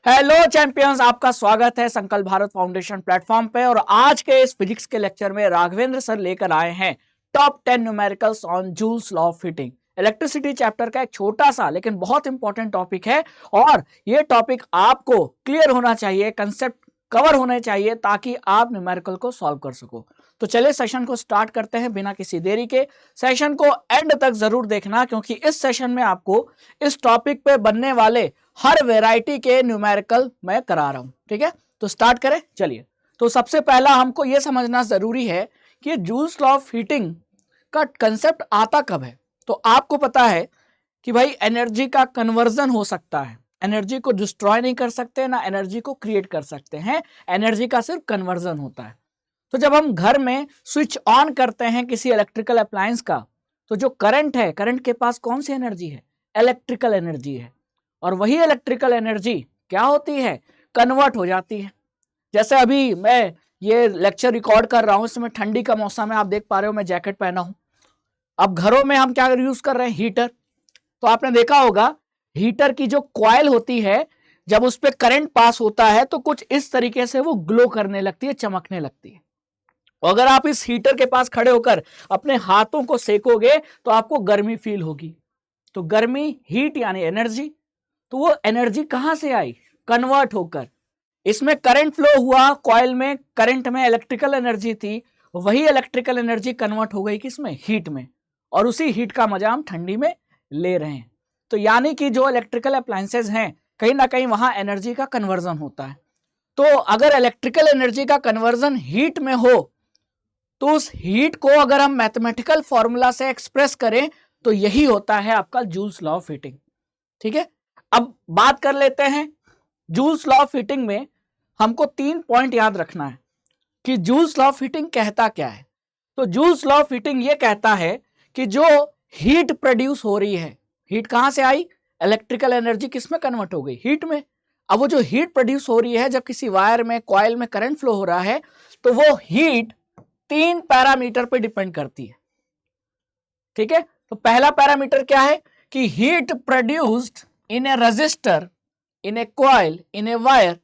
Hello champions, आपका स्वागत है संकल्प भारत फाउंडेशन प्लेटफॉर्म पे। और आज के इस फिजिक्स के लेक्चर में राघवेंद्र सर लेकर आए हैं top 10 numericals on joules law of heating. Electricity chapter का एक छोटा सा लेकिन बहुत इंपॉर्टेंट टॉपिक है और ये टॉपिक आपको क्लियर होना चाहिए, कंसेप्ट कवर होने चाहिए ताकि आप न्यूमेरिकल को सॉल्व कर सको। तो चलिए सेशन को स्टार्ट करते हैं बिना किसी देरी के। सेशन को एंड तक जरूर देखना क्योंकि इस सेशन में आपको इस टॉपिक पे बनने वाले हर वैरायटी के न्यूमेरिकल मैं करा रहा हूं। ठीक है, तो स्टार्ट करें। चलिए, तो सबसे पहला हमको यह समझना जरूरी है कि जूल्स लॉ ऑफ हीटिंग का कंसेप्ट आता कब है। तो आपको पता है कि भाई एनर्जी का कन्वर्जन हो सकता है, एनर्जी को डिस्ट्रॉय नहीं कर सकते ना एनर्जी को क्रिएट कर सकते हैं, एनर्जी का सिर्फ कन्वर्जन होता है। तो जब हम घर में स्विच ऑन करते हैं किसी इलेक्ट्रिकल अप्लायंस का, तो जो करंट है, करंट के पास कौन सी एनर्जी है? इलेक्ट्रिकल एनर्जी है। और वही इलेक्ट्रिकल एनर्जी क्या होती है? कन्वर्ट हो जाती है। जैसे अभी मैं ये लेक्चर रिकॉर्ड कर रहा हूं, इस समय ठंडी का मौसम है, आप देख पा रहे हो मैं जैकेट पहना हूं। अब घरों में हम क्या यूज कर रहे हैं? हीटर। तो आपने देखा होगा हीटर की जो कॉइल होती है, जब उस पर करंट पास होता है तो कुछ इस तरीके से वो ग्लो करने लगती है, चमकने लगती है। और अगर आप इस हीटर के पास खड़े होकर अपने हाथों को सेकोगे तो आपको गर्मी फील होगी। तो गर्मी, हीट यानी एनर्जी। तो वो एनर्जी कहां से आई? कन्वर्ट होकर। इसमें करंट फ्लो हुआ, कॉइल में करंट में इलेक्ट्रिकल एनर्जी थी, वही इलेक्ट्रिकल एनर्जी कन्वर्ट हो गई किसमें? हीट में। और उसी हीट का मजा हम ठंडी में ले रहे हैं। तो यानी कि जो इलेक्ट्रिकल अप्लायंसेज हैं, कहीं ना कहीं वहां एनर्जी का कन्वर्जन होता है। तो अगर इलेक्ट्रिकल एनर्जी का कन्वर्जन हीट में हो तो उस हीट को अगर हम मैथमेटिकल फॉर्मूला से एक्सप्रेस करें तो यही होता है आपका जूल्स लॉ ऑफ हीटिंग। ठीक है, अब बात कर लेते हैं जूल्स लॉ ऑफ हीटिंग में हमको 3 पॉइंट याद रखना है कि जूल्स लॉ ऑफ हीटिंग कहता क्या है। तो जूल्स लॉ ऑफ हीटिंग ये कहता है कि जो हीट प्रोड्यूस हो रही है, हीट कहां से आई? इलेक्ट्रिकल एनर्जी किस में कन्वर्ट हो गई? हीट में। अब वो जो हीट प्रोड्यूस हो रही है, जब किसी वायर में, कॉइल में करंट फ्लो हो रहा है, तो वो हीट 3 पैरामीटर पे डिपेंड करती है। ठीक है, तो पहला पैरामीटर क्या है कि heat produced in A register, in A coil, in a wire,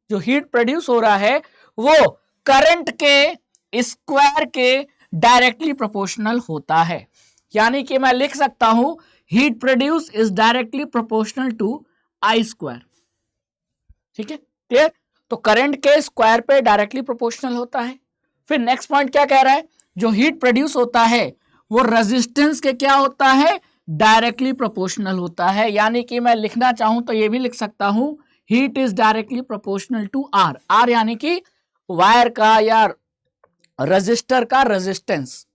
जो हीट प्रोड्यूस हो रहा है वो करंट के स्क्वायर के डायरेक्टली प्रोपोर्शनल होता है। यानी कि मैं लिख सकता हूं heat produce is directly proportional to I square. ठीक है, क्लियर? तो करंट के स्क्वायर पे डायरेक्टली प्रोपोर्शनल होता है। फिर नेक्स्ट पॉइंट क्या कह रहा है? जो हीट प्रोड्यूस होता है वो रेजिस्टेंस के क्या होता है? डायरेक्टली प्रोपोर्शनल होता है। यानी कि मैं लिखना चाहूं तो ये भी लिख सकता हूं heat is directly proportional to R. R यानी कि वायर का या रेजिस्टर का रेजिस्टेंस।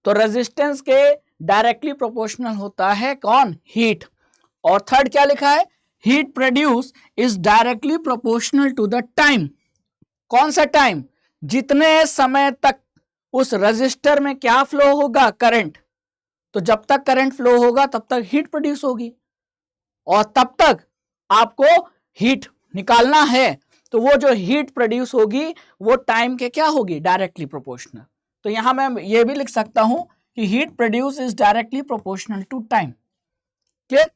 तो रेजिस्टेंस के डायरेक्टली प्रोपोर्शनल होता है कौन? हीट। और थर्ड क्या लिखा है? Heat produce is directly proportional to the time. कौन सा टाइम? जितने समय तक उस रेजिस्टर में क्या फ्लो होगा? करंट। तो जब तक करंट फ्लो होगा तब तक हीट प्रोड्यूस होगी और तब तक आपको हीट निकालना है। तो वो जो हीट प्रोड्यूस होगी वो टाइम के क्या होगी? Directly proportional. तो यहां मैं ये भी लिख सकता हूं कि heat produce is directly proportional to time. Clear?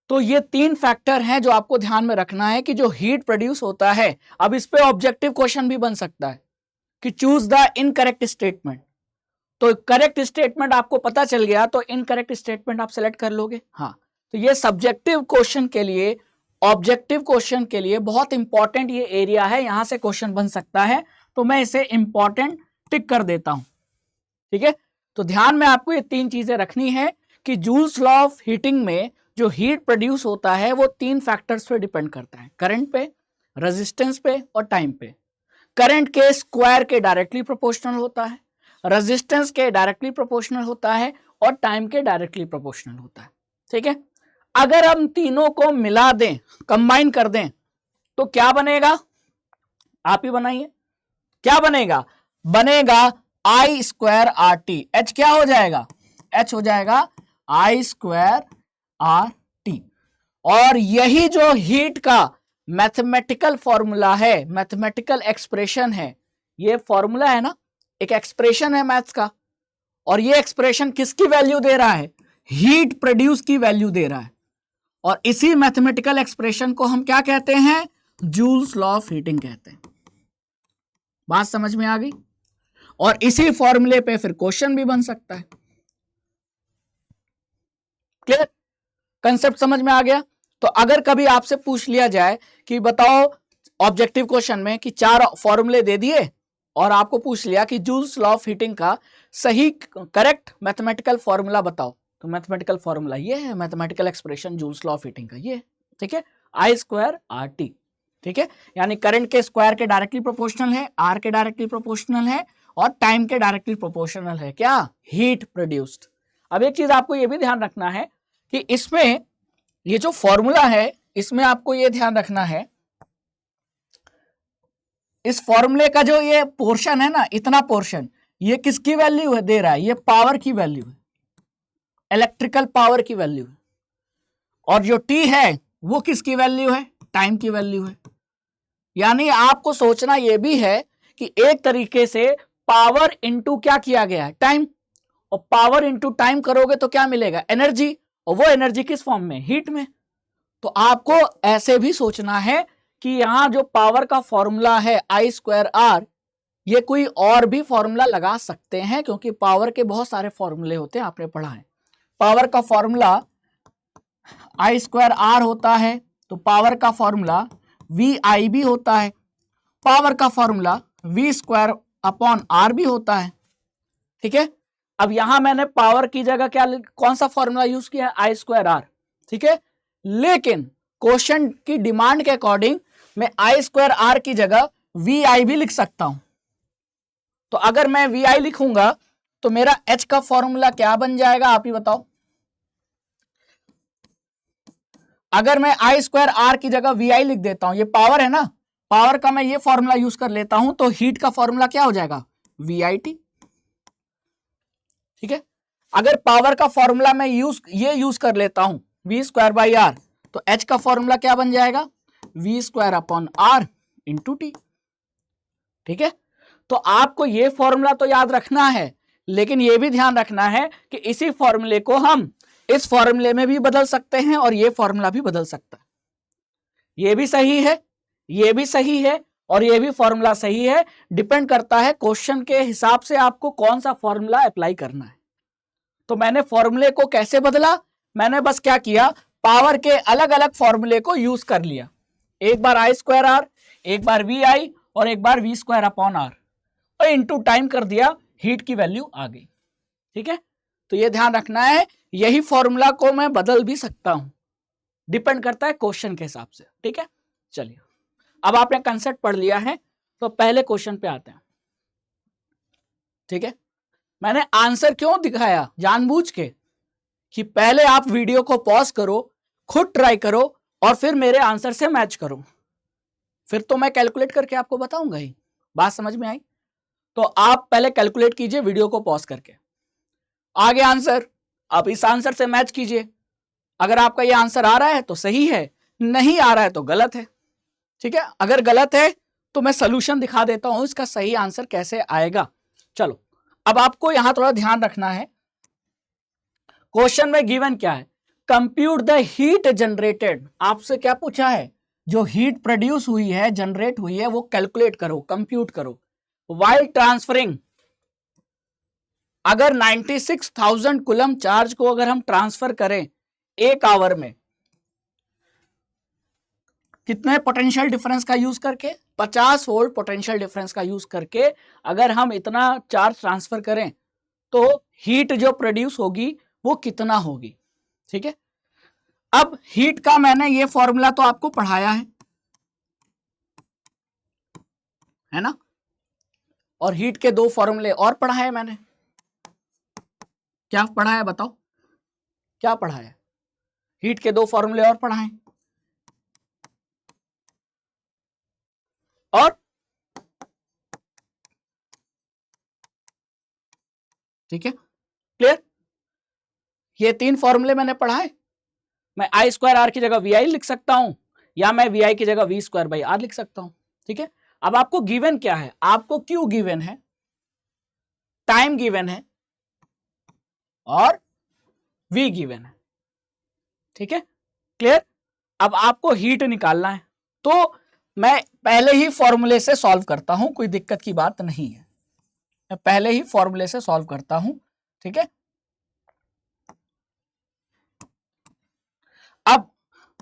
तो ये 3 फैक्टर हैं जो आपको ध्यान में रखना है कि जो हीट प्रोड्यूस होता है। अब इस पे ऑब्जेक्टिव क्वेश्चन भी बन सकता है कि चूज द इनकरेक्ट स्टेटमेंट। तो करेक्ट स्टेटमेंट आपको पता चल गया तो इनकरेक्ट स्टेटमेंट आप सेलेक्ट कर लोगे। हाँ, तो ये सब्जेक्टिव क्वेश्चन के लिए, ऑब्जेक्टिव क्वेश्चन के लिए बहुत इंपॉर्टेंट ये एरिया है, यहां से क्वेश्चन बन सकता है। तो मैं इसे इंपॉर्टेंट टिक कर देता हूं। ठीक है, तो ध्यान में आपको ये 3 चीजें रखनी है कि जूल्स लॉ ऑफ हीटिंग में जो हीट प्रोड्यूस होता है वो 3 फैक्टर्स पे डिपेंड करता है, करंट पे, रेजिस्टेंस पे और टाइम पे। करंट के स्क्वायर के डायरेक्टली प्रोपोर्शनल होता है, रेजिस्टेंस के डायरेक्टली प्रोपोर्शनल होता है और टाइम के डायरेक्टली प्रोपोर्शनल होता है। ठीक है, अगर हम तीनों को मिला दें, कंबाइन कर दें, तो क्या बनेगा? आप ही बनाइए। क्या बनेगा? बनेगा I square R T. H क्या हो जाएगा? एच हो जाएगा आई स्क्वायर आर टी। और यही जो हीट का मैथमेटिकल फॉर्मूला है, मैथमेटिकल एक्सप्रेशन है, ये फॉर्मूला है ना, एक एक्सप्रेशन है मैथ्स का। और ये एक्सप्रेशन किसकी वैल्यू दे रहा है? हीट प्रोड्यूस की वैल्यू दे रहा है। और इसी मैथमेटिकल एक्सप्रेशन को हम क्या कहते हैं? जूल्स लॉ ऑफ हीटिंग कहते हैं। बात समझ में आ गई? और इसी फॉर्मूले पे फिर क्वेश्चन भी बन सकता है। क्लियर? कंसेप्ट समझ में आ गया? तो अगर कभी आपसे पूछ लिया जाए कि बताओ ऑब्जेक्टिव क्वेश्चन में कि 4 फॉर्मूले दे दिए और आपको पूछ लिया कि जूल्स लॉ ऑफ हीटिंग का सही करेक्ट मैथमेटिकल फॉर्मूला बताओ, तो मैथमेटिकल फॉर्मूला ये है, mathematical expression joules law of heating का ये है। ठीक है, I स्क्वायर RT। ठीक है, यानी करंट के स्क्वायर के डायरेक्टली प्रोपोर्शनल है, R के डायरेक्टली प्रोपोर्शनल है और टाइम के डायरेक्टली प्रोपोर्शनल है क्या? Heat produced. अब एक चीज आपको ये भी ध्यान रखना है कि इसमें ये जो फॉर्मूला है इसमें आपको ये ध्यान रखना है, इस फॉर्मूले का जो ये पोर्शन है ना, इतना पोर्शन, ये किसकी वैल्यू है दे रहा है? ये पावर की वैल्यू है, इलेक्ट्रिकल पावर की वैल्यू है। और जो T है वो किसकी वैल्यू है? टाइम की वैल्यू है। यानी आपको सोचना यह भी है कि एक तरीके से पावर इंटू क्या किया गया है? टाइम। और पावर इंटू टाइम करोगे तो क्या मिलेगा? एनर्जी। और वो एनर्जी किस फॉर्म में? हीट में। तो आपको ऐसे भी सोचना है कि यहां जो पावर का फॉर्मूला है I स्क्वायर R, ये कोई और भी फॉर्मूला लगा सकते हैं क्योंकि पावर के बहुत सारे फॉर्मूले होते हैं, आपने पढ़ा है। पावर का फॉर्मूला I स्क्वायर R होता है, तो पावर का फॉर्मूला VI भी होता है, पावर का formula V square upon R भी होता है। ठीक है, अब यहां मैंने पावर की जगह क्या, कौन सा फॉर्मूला यूज किया है? I square R। ठीक है, लेकिन क्वेश्चन की डिमांड के अकॉर्डिंग मैं I स्क्वायर R की जगह VI भी लिख सकता हूं। तो अगर मैं VI लिखूंगा तो मेरा H का फॉर्मूला क्या बन जाएगा? आप ही बताओ। अगर मैं I स्क्वायर R की जगह VI लिख देता हूं, ये पावर है ना, पावर का मैं ये फॉर्मूला यूज कर लेता हूं, तो हीट का फॉर्मूला क्या हो जाएगा? VIT। ठीक है, अगर पावर का फॉर्मूला मैं यूज कर लेता हूं V स्क्वायर बाई R, तो H का फॉर्मूला क्या बन जाएगा? V square upon R into T। ठीक है, तो आपको ये फॉर्मूला तो याद रखना है, लेकिन ये भी ध्यान रखना है कि इसी फॉर्मूले को हम इस फॉर्मूले में भी बदल सकते हैं और ये फॉर्मूला भी बदल सकता है। ये भी सही है, ये भी सही है और ये भी फॉर्मूला सही है। डिपेंड करता है क्वेश्चन के हिसाब से आपको कौन सा फॉर्मूला अप्लाई करना है। तो मैंने फॉर्मूले को कैसे बदला? मैंने बस क्या किया, पावर के अलग अलग फॉर्मूले को यूज कर लिया। एक बार I स्क्वायर R, एक बार VI और एक बार V स्क्वायर अपॉन R, और इंटू टाइम कर दिया, हीट की वैल्यू आ गई। ठीक है, तो ये ध्यान रखना है, यही फॉर्मूला को मैं बदल भी सकता हूं, डिपेंड करता है क्वेश्चन के हिसाब से। ठीक है, चलिए अब आपने कंसेप्ट पढ़ लिया है तो पहले क्वेश्चन पे आते हैं। ठीक है, मैंने आंसर क्यों दिखाया? जानबूझ के कि पहले आप वीडियो को पॉज करो, खुद ट्राई करो और फिर मेरे आंसर से मैच करो, फिर तो मैं कैलकुलेट करके आपको बताऊंगा ही। बात समझ में आई? तो आप पहले कैलकुलेट कीजिए वीडियो को पॉज करके, आगे आंसर आप इस आंसर से मैच कीजिए। अगर आपका ये आंसर आ रहा है तो सही है, नहीं आ रहा है तो गलत है। ठीक है, अगर गलत है तो मैं सोल्यूशन दिखा देता हूं इसका सही आंसर कैसे आएगा। चलो, अब आपको यहां थोड़ा ध्यान रखना है, क्वेश्चन में गिवन क्या है? Compute the heat generated. आपसे क्या पूछा है? जो हीट प्रोड्यूस हुई है, जनरेट हुई है, वो कैलकुलेट करो, कंप्यूट करो। व्हाइल ट्रांसफरिंग, अगर 96,000 कूलम चार्ज को अगर हम ट्रांसफर करें 1 आवर में, कितने पोटेंशियल डिफरेंस का यूज करके? 50 वोल्ट पोटेंशियल डिफरेंस का यूज करके अगर हम इतना चार्ज ट्रांसफर करें तो हीट जो प्रोड्यूस होगी वो कितना होगी? ठीक है, अब हीट का मैंने ये फॉर्मूला तो आपको पढ़ाया है ना, और हीट के 2 फॉर्मूले और पढ़ाए मैंने। क्या पढ़ाया बताओ? क्या पढ़ाया? हीट के 2 फॉर्मूले और पढ़ाए और ठीक है, क्लियर? ये 3 फॉर्मूले मैंने पढ़ाए। मैं I स्क्वायर R की जगह VI लिख सकता हूं या मैं VI की जगह V स्क्वायर बाई R लिख सकता हूं। ठीक है, अब आपको गिवन क्या है? आपको Q गिवन है, टाइम गिवन है और V गिवन है। ठीक है, क्लियर। अब आपको हीट निकालना है, तो मैं पहले ही फॉर्मूले से सॉल्व करता हूं, कोई दिक्कत की बात नहीं है, मैं पहले ही फॉर्मूले से सॉल्व करता हूं, ठीक है। अब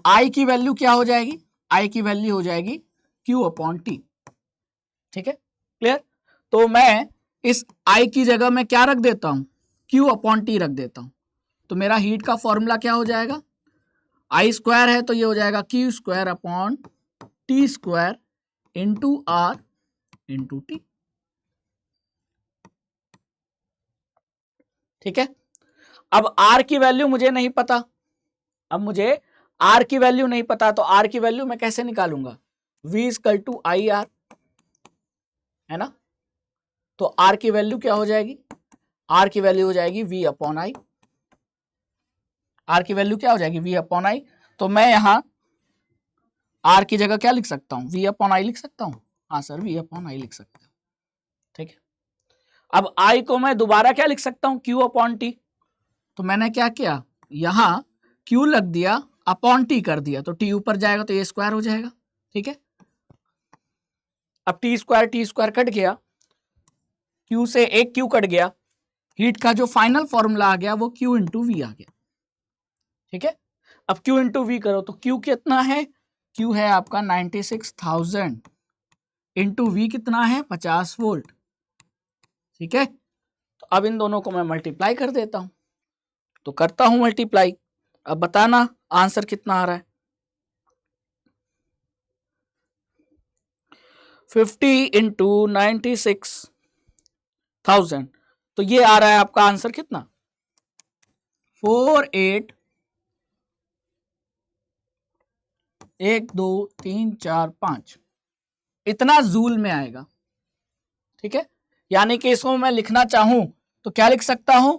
I की वैल्यू क्या हो जाएगी, I की वैल्यू हो जाएगी Q अपॉन टी, ठीक है, क्लियर। तो मैं इस I की जगह में क्या रख देता हूं, Q अपॉन टी रख देता हूं, तो मेरा हीट का फॉर्मूला क्या हो जाएगा, I स्क्वायर है तो ये हो जाएगा Q square upon T square into R into T, ठीक है। अब R की वैल्यू मुझे नहीं पता, अब मुझे R की वैल्यू नहीं पता, तो R की वैल्यू मैं कैसे निकालूंगा, V equal to I R, है ना। तो R की वैल्यू क्या हो जाएगी, R की वैल्यू हो जाएगी V अपॉन आई, R की वैल्यू क्या हो जाएगी V अपॉन आई। तो मैं यहां R की जगह क्या लिख सकता हूं, V अपॉन आई लिख सकता हूं, हाँ सर V अपॉन आई लिख सकता हूं, ठीक है। अब I को मैं दोबारा क्या लिख सकता हूं, Q अपॉन टी, तो मैंने क्या किया, यहां Q लग दिया, अपॉन टी कर दिया, तो टी ऊपर जाएगा तो ये स्क्वायर हो जाएगा, ठीक है। अब टी स्क्वायर कट गया, Q से एक Q कट गया, हीट का जो फाइनल फॉर्मूला आ गया वो Q इंटू वी आ गया, ठीक है। अब Q इंटू वी करो तो Q कितना है, Q है आपका 96,000 इंटू वी कितना है 50 वोल्ट, ठीक है। तो अब इन दोनों को मैं मल्टीप्लाई कर देता हूं, तो करता हूं मल्टीप्लाई, अब बताना आंसर कितना आ रहा है, 50 इंटू 96,000, तो ये आ रहा है आपका आंसर कितना, 48,1,2,3,4,5 इतना जूल में आएगा, ठीक है। यानी कि इसको मैं लिखना चाहूं तो क्या लिख सकता हूं,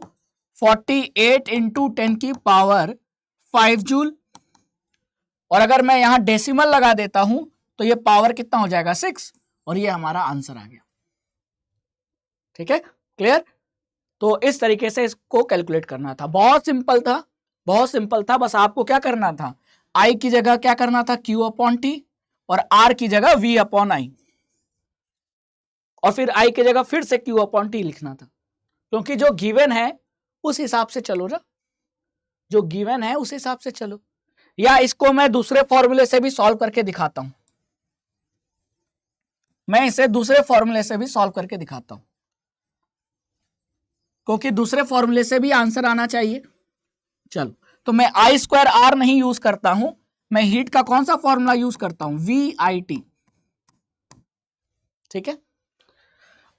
48 इंटू 10 की पावर 5 जूल, और अगर मैं यहां डेसिमल लगा देता हूं तो ये पावर कितना हो जाएगा 6, और ये हमारा आंसर आ गया, ठीक है, क्लियर। तो इस तरीके से इसको कैलकुलेट करना था, बहुत सिंपल था, बहुत सिंपल था, बस आपको क्या करना था, आई की जगह क्या करना था, Q अपॉन टी, और आर की जगह V अपॉन आई, और फिर आई की जगह फिर से Q अपॉन टी लिखना था, क्योंकि जो गिवन है उस हिसाब से चलो ना, जो गिवन है उस हिसाब से चलो। या इसको मैं दूसरे फॉर्मूले से भी सॉल्व करके दिखाता हूं, मैं इसे दूसरे फॉर्मूले से भी सॉल्व करके दिखाता हूं, क्योंकि दूसरे फॉर्मूले से भी आंसर आना चाहिए। चलो, तो मैं आई स्क्वायर आर नहीं यूज करता हूं, मैं हीट का कौन सा फॉर्मूला यूज करता हूं, वी आई टी, ठीक है।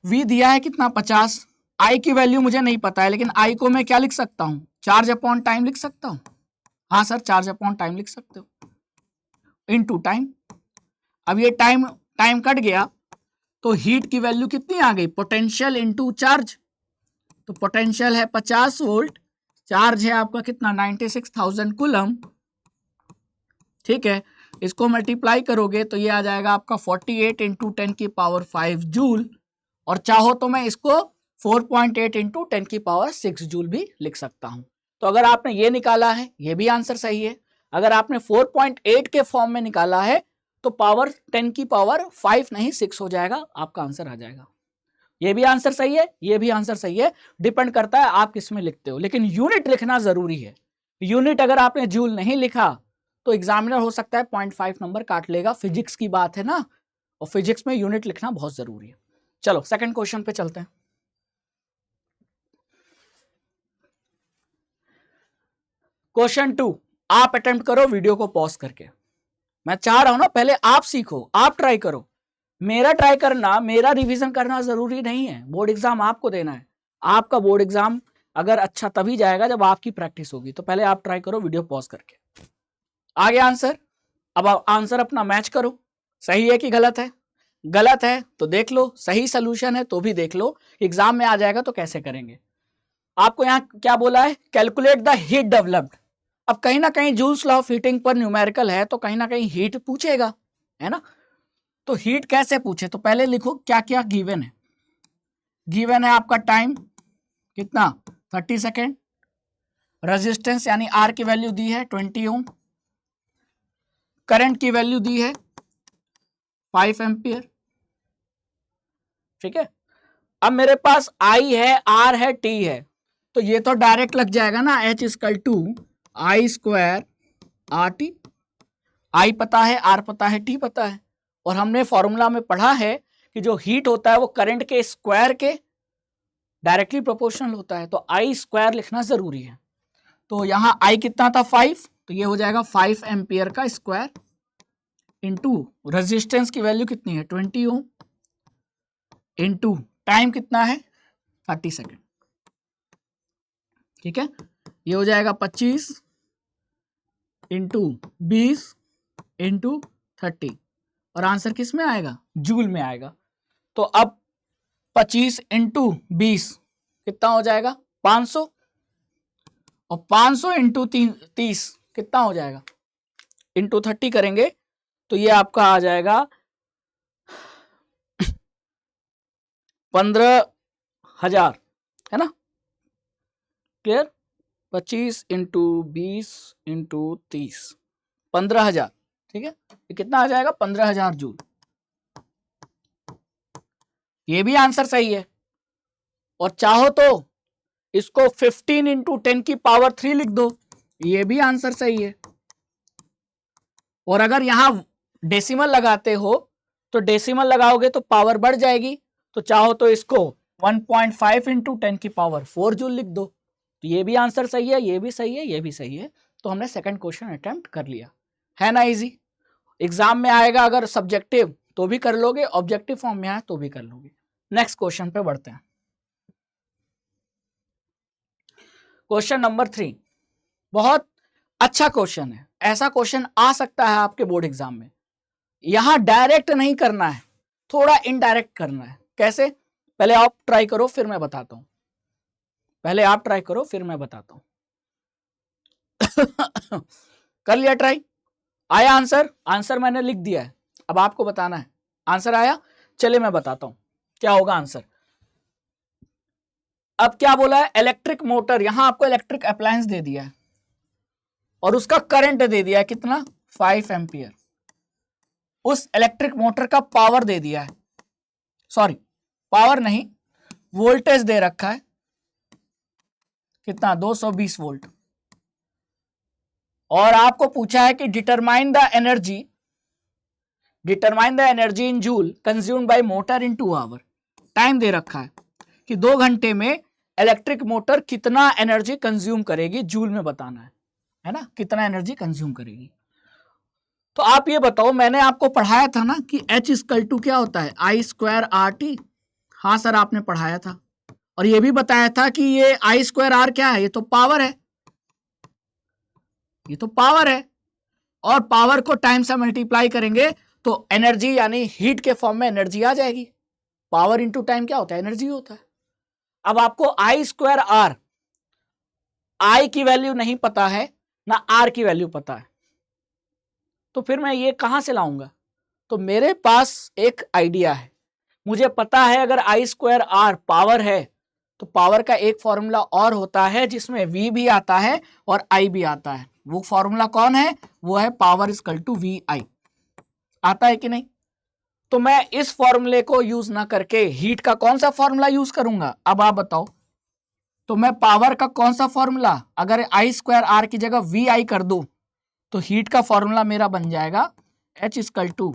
V दिया है कितना 50, I की वैल्यू मुझे नहीं पता है, लेकिन I को मैं क्या लिख सकता हूं, चार्ज अपॉन टाइम लिख सकता हूं, हाँ सर चार्ज अपॉन टाइम लिख सकते हो, इनटू टाइम। अब ये टाइम कट गया तो हीट की वैल्यू कितनी आ गई, पोटेंशियल इनटू चार्ज, तो पोटेंशियल है 50 वोल्ट, चार्ज है आपका कितना 96,000 कूलम, ठीक है। इसको मल्टीप्लाई करोगे तो ये आ जाएगा आपका 48 इंटू 10 की पावर 5 जूल, और चाहो तो मैं इसको 4.8 इंटू 10 की पावर 6 जूल भी लिख सकता हूं। तो अगर आपने ये निकाला है ये भी आंसर सही है, अगर आपने 4.8 के फॉर्म में निकाला है तो पावर 10 की पावर 5 नहीं 6 हो जाएगा, आपका आंसर आ जाएगा। ये भी आंसर सही है, ये भी आंसर सही है, डिपेंड करता है आप किस में लिखते हो, लेकिन यूनिट लिखना जरूरी है। यूनिट अगर आपने जूल नहीं लिखा तो एग्जामिनर हो सकता है 0.5 नंबर काट लेगा, फिजिक्स की बात है ना, और फिजिक्स में यूनिट लिखना बहुत जरूरी है। चलो सेकंड क्वेश्चन पे चलते हैं। क्वेश्चन 2 आप अटेम्प्ट करो वीडियो को पॉज करके, मैं चाह रहा हूं ना पहले आप सीखो, आप ट्राई करो, मेरा ट्राई करना, मेरा रिवीजन करना जरूरी नहीं है, बोर्ड एग्जाम आपको देना है, आपका बोर्ड एग्जाम अगर अच्छा तभी जाएगा जब आपकी प्रैक्टिस होगी, तो पहले आप ट्राई करो वीडियो पॉज करके। आ गया आंसर, अब आप आंसर अपना मैच करो, सही है कि गलत है, गलत है तो देख लो, सही सोल्यूशन है तो भी देख लो, एग्जाम में आ जाएगा तो कैसे करेंगे। आपको यहां क्या बोला है, कैलकुलेट द हीट डेवलप्ड, अब कहीं ना कहीं जूल्स लॉ ऑफ हीटिंग पर न्यूमेरिकल है तो कहीं ना कहीं हीट पूछेगा, है ना। तो हीट कैसे पूछे, तो पहले लिखो क्या क्या गिवन है, गिवन है आपका टाइम कितना 30 सेकेंड, रेजिस्टेंस यानी आर की वैल्यू दी है 20 ओम, करंट की वैल्यू दी है 5 एम्पियर, ठीक है। अब मेरे पास I है, R है, T है, तो ये तो डायरेक्ट लग जाएगा ना, H equal to I square R T. I पता है, R पता है, T पता है, और हमने फॉर्मूला में पढ़ा है कि जो हीट होता है वो करंट के स्क्वायर के डायरेक्टली प्रोपोर्शनल होता है, तो I स्क्वायर लिखना जरूरी है। तो यहाँ I कितना था 5, तो ये हो जाएगा 5 एम्पियर का स्क्वायर इंटू रेजिस्टेंस की वैल्यू कितनी है 20 ओम, इंटू टाइम कितना है 30 सेकेंड, ठीक है। ये हो जाएगा 25 इंटू 20 इंटू 30, और आंसर किस में आएगा, जूल में आएगा। तो अब 25 इंटू 20 कितना हो जाएगा 500, और 500 इंटू 30 कितना हो जाएगा, इंटू 30 करेंगे तो ये आपका आ जाएगा 15,000, है ना, क्लियर। 25 इंटू 20 इंटू 30 15,000, ठीक है। ये कितना आ जाएगा 15,000 जूल। ये भी आंसर सही है, और चाहो तो इसको 15 इंटू 10 की पावर 3 लिख दो, ये भी आंसर सही है। और अगर यहां डेसिमल लगाते हो तो डेसिमल लगाओगे तो पावर बढ़ जाएगी, तो चाहो तो इसको 1.5 इंटू 10 की पावर 4 जूल लिख दो, तो ये भी आंसर सही है, ये भी सही है, ये भी सही है। तो हमने सेकंड क्वेश्चन अटेम्प्ट कर लिया, है ना इजी। एग्जाम में आएगा अगर सब्जेक्टिव तो भी कर लोगे, ऑब्जेक्टिव फॉर्म में आए तो भी कर लोगे। नेक्स्ट क्वेश्चन पे बढ़ते हैं। क्वेश्चन नंबर 3 बहुत अच्छा क्वेश्चन है, ऐसा क्वेश्चन आ सकता है आपके बोर्ड एग्जाम में। यहां डायरेक्ट नहीं करना है, थोड़ा इनडायरेक्ट करना है। कैसे, पहले आप ट्राई करो फिर मैं बताता हूं, पहले आप ट्राई करो फिर मैं बताता हूं। कर लिया ट्राई, आया आंसर, आंसर मैंने लिख दिया है, अब आपको बताना है आंसर आया। चलिए मैं बताता हूं क्या होगा आंसर। अब क्या बोला है, इलेक्ट्रिक मोटर, यहां आपको इलेक्ट्रिक अप्लायंस दे दिया है और उसका करंट दे दिया है कितना 5 एम्पियर। उस इलेक्ट्रिक मोटर का पावर दे दिया है, सॉरी पावर नहीं, वोल्टेज दे रखा है कितना 220 वोल्ट, और आपको पूछा है कि determine the energy in joule consumed by motor in 2 hour. Time दे रखा है कि 2 घंटे में इलेक्ट्रिक मोटर कितना एनर्जी कंज्यूम करेगी, जूल में बताना है ना, कितना एनर्जी कंज्यूम करेगी। तो आप ये बताओ, मैंने आपको पढ़ाया था ना कि H इक्वल टू क्या होता है आई स्क्वायर आर टी। हाँ सर आपने पढ़ाया था, और ये भी बताया था कि ये आई स्क्वायर आर क्या है, ये तो पावर है, ये तो पावर है, और पावर को टाइम से मल्टीप्लाई करेंगे तो एनर्जी यानी हीट के फॉर्म में एनर्जी आ जाएगी। पावर इंटू टाइम क्या होता है, एनर्जी होता है। अब आपको आई स्क्वायर आर, आई की वैल्यू नहीं पता है ना आर की वैल्यू पता है, तो फिर मैं ये कहां से लाऊंगा। तो मेरे पास एक आइडिया है, मुझे पता है अगर आई स्क्वायर आर पावर है तो पावर का एक फॉर्मूला और होता है जिसमें V भी आता है और I भी आता है। वो फॉर्मूला कौन है, वो है पावर इक्वल टू VI। आता है कि नहीं। तो मैं इस फॉर्मूले को यूज ना करके हीट का कौन सा फॉर्मूला यूज करूंगा, अब आप बताओ। तो मैं पावर का कौन सा फॉर्मूला, अगर आई स्क्वायर आर की जगह VI कर दूं तो हीट का फॉर्मूला मेरा बन जाएगा H equal to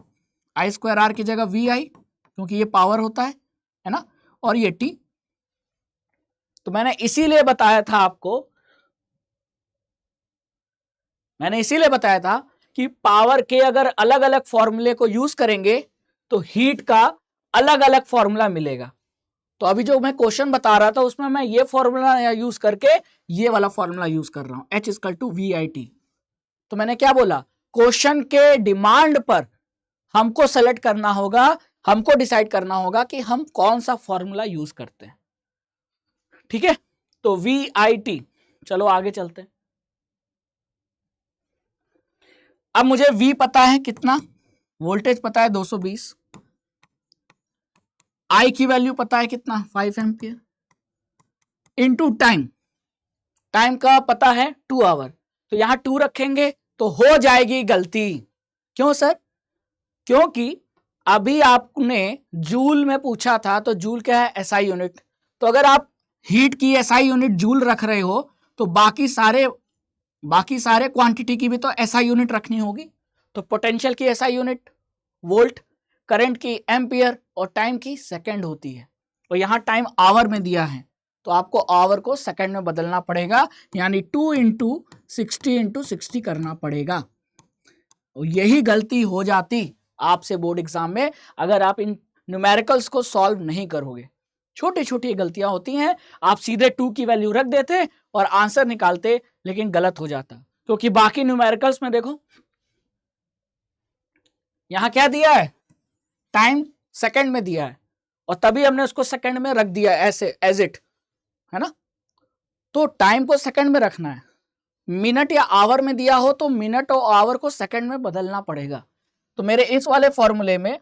I square R की जगह VI, क्योंकि ये पावर होता है ना, और ये T। तो मैंने इसीलिए बताया था आपको, मैंने इसीलिए बताया था कि पावर के अगर अलग अलग फॉर्मूले को यूज करेंगे तो हीट का अलग अलग फॉर्मूला मिलेगा। तो अभी जो मैं क्वेश्चन बता रहा था उसमें मैं ये फॉर्मूला यूज करके ये वाला फॉर्मूला यूज कर रहा हूं, H इक्वल टू VIT। तो मैंने क्या बोला, क्वेश्चन के डिमांड पर हमको सेलेक्ट करना होगा, हमको डिसाइड करना होगा कि हम कौन सा फॉर्मूला यूज करते हैं, ठीक है। तो VIT, चलो आगे चलते हैं। अब मुझे V पता है कितना, वोल्टेज पता है 220, I की वैल्यू पता है कितना 5 एम्पियर, इनटू टाइम, टाइम का पता है 2 आवर, तो यहां 2 रखेंगे तो हो जाएगी गलती, क्यों सर? क्योंकि अभी आपने जूल में पूछा था, तो जूल क्या है? SI unit. तो अगर आप हीट की एसआई यूनिट जूल रख रहे हो तो बाकी सारे क्वांटिटी की भी तो एसआई यूनिट रखनी होगी। तो पोटेंशियल की एसआई यूनिट वोल्ट, करंट की एम्पियर और टाइम की सेकंड होती है। और यहां टाइम आवर में दिया है तो आपको आवर को सेकंड में बदलना पड़ेगा, यानी 2 × 60 × 60 करना पड़ेगा। और यही गलती हो जाती आपसे बोर्ड एग्जाम में अगर आप इन न्यूमेरिकल्स को सॉल्व नहीं करोगे। छोटी छोटी गलतियां होती हैं, आप सीधे 2 की वैल्यू रख देते और आंसर निकालते, लेकिन गलत हो जाता। क्योंकि बाकी न्यूमेरिकल्स में देखो यहां क्या दिया है? टाइम सेकंड में दिया है और तभी हमने उसको सेकंड में रख दिया ऐसे एज इट, है ना। तो टाइम को सेकंड में रखना है। मिनट या आवर में दिया हो तो मिनट और आवर को सेकंड में बदलना पड़ेगा। तो मेरे इस वाले फॉर्मूले में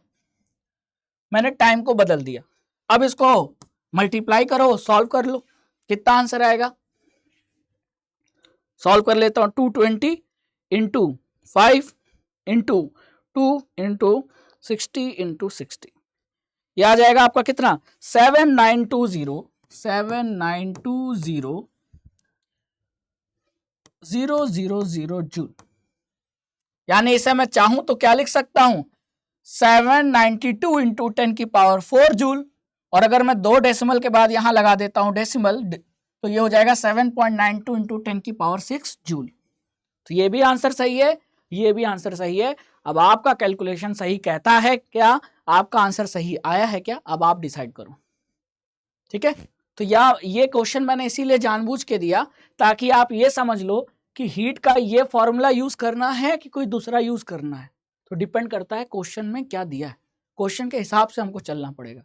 मैंने टाइम को बदल दिया। अब इसको मल्टीप्लाई करो, सॉल्व कर लो, कितना आंसर आएगा? सॉल्व कर लेता हूं। 220 × 5 × 2 × 60 × 60, यह आ जाएगा आपका कितना? 7920,000 जूल। यानी इसे मैं चाहूं तो क्या लिख सकता हूं? 792 × 10⁴ जूल। और अगर मैं 2 डेसिमल के बाद यहां लगा देता हूं डेसिमल, तो ये हो जाएगा 7.92 × 10⁶ जूल। तो ये भी आंसर सही है, ये भी आंसर सही है। अब आपका कैलकुलेशन सही कहता है क्या? आपका आंसर सही आया है क्या? अब आप डिसाइड करो, ठीक है। तो ये क्वेश्चन मैंने इसीलिए जानबूझ के दिया ताकि आप ये समझ लो कि हीट का ये फॉर्मूला यूज करना है कि कोई दूसरा यूज करना है। तो डिपेंड करता है क्वेश्चन में क्या दिया है, क्वेश्चन के हिसाब से हमको चलना पड़ेगा,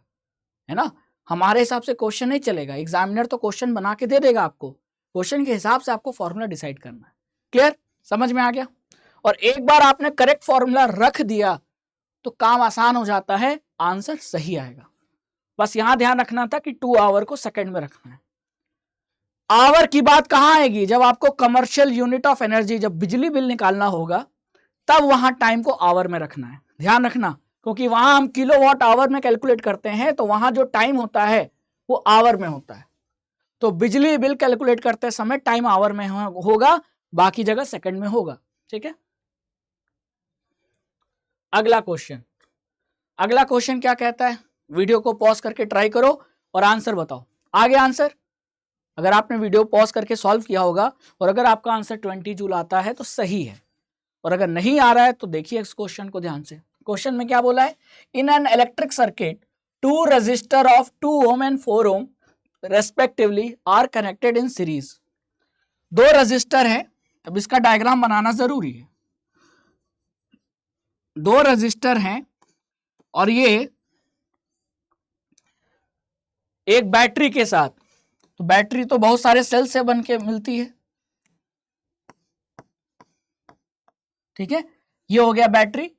है ना। हमारे हिसाब से क्वेश्चन नहीं चलेगा। एग्जामिनर तो क्वेश्चन बना के दे देगा आपको, क्वेश्चन के हिसाब से आपको फॉर्मूला डिसाइड करना है। क्लियर? समझ में आ गया? और एक बार आपने करेक्ट फॉर्मूला रख दिया तो काम आसान हो जाता है, आंसर सही आएगा। बस यहां ध्यान रखना था कि 2 आवर को सेकंड में रखना है। आवर की बात कहां आएगी? जब आपको कमर्शियल यूनिट ऑफ एनर्जी, जब बिजली बिल निकालना होगा, तब वहां टाइम को आवर में रखना है। ध्यान रखना, क्योंकि वहां हम किलोवाट आवर में कैलकुलेट करते हैं, तो वहां जो टाइम होता है वो आवर में होता है। तो बिजली बिल कैलकुलेट करते समय टाइम आवर में होगा, बाकी जगह सेकंड में होगा, ठीक है। अगला क्वेश्चन क्या कहता है? वीडियो को पॉज करके ट्राई करो और आंसर बताओ। आगे आंसर, अगर आपने वीडियो पॉज करके सॉल्व किया होगा और अगर आपका आंसर 20 जूल आता है तो सही है, और अगर नहीं आ रहा है तो देखिए इस क्वेश्चन को ध्यान से। क्वेश्चन में क्या बोला है? In an electric circuit 2 resistor of 2 ohm and 4 ohm respectively are connected in series. 2 resistor है, अब इसका डायग्राम बनाना जरूरी है। 2 रेजिस्टर हैं और ये एक बैटरी के साथ, तो बैटरी तो बहुत सारे सेल से बन के मिलती है, ठीक है। ये हो गया बैटरी,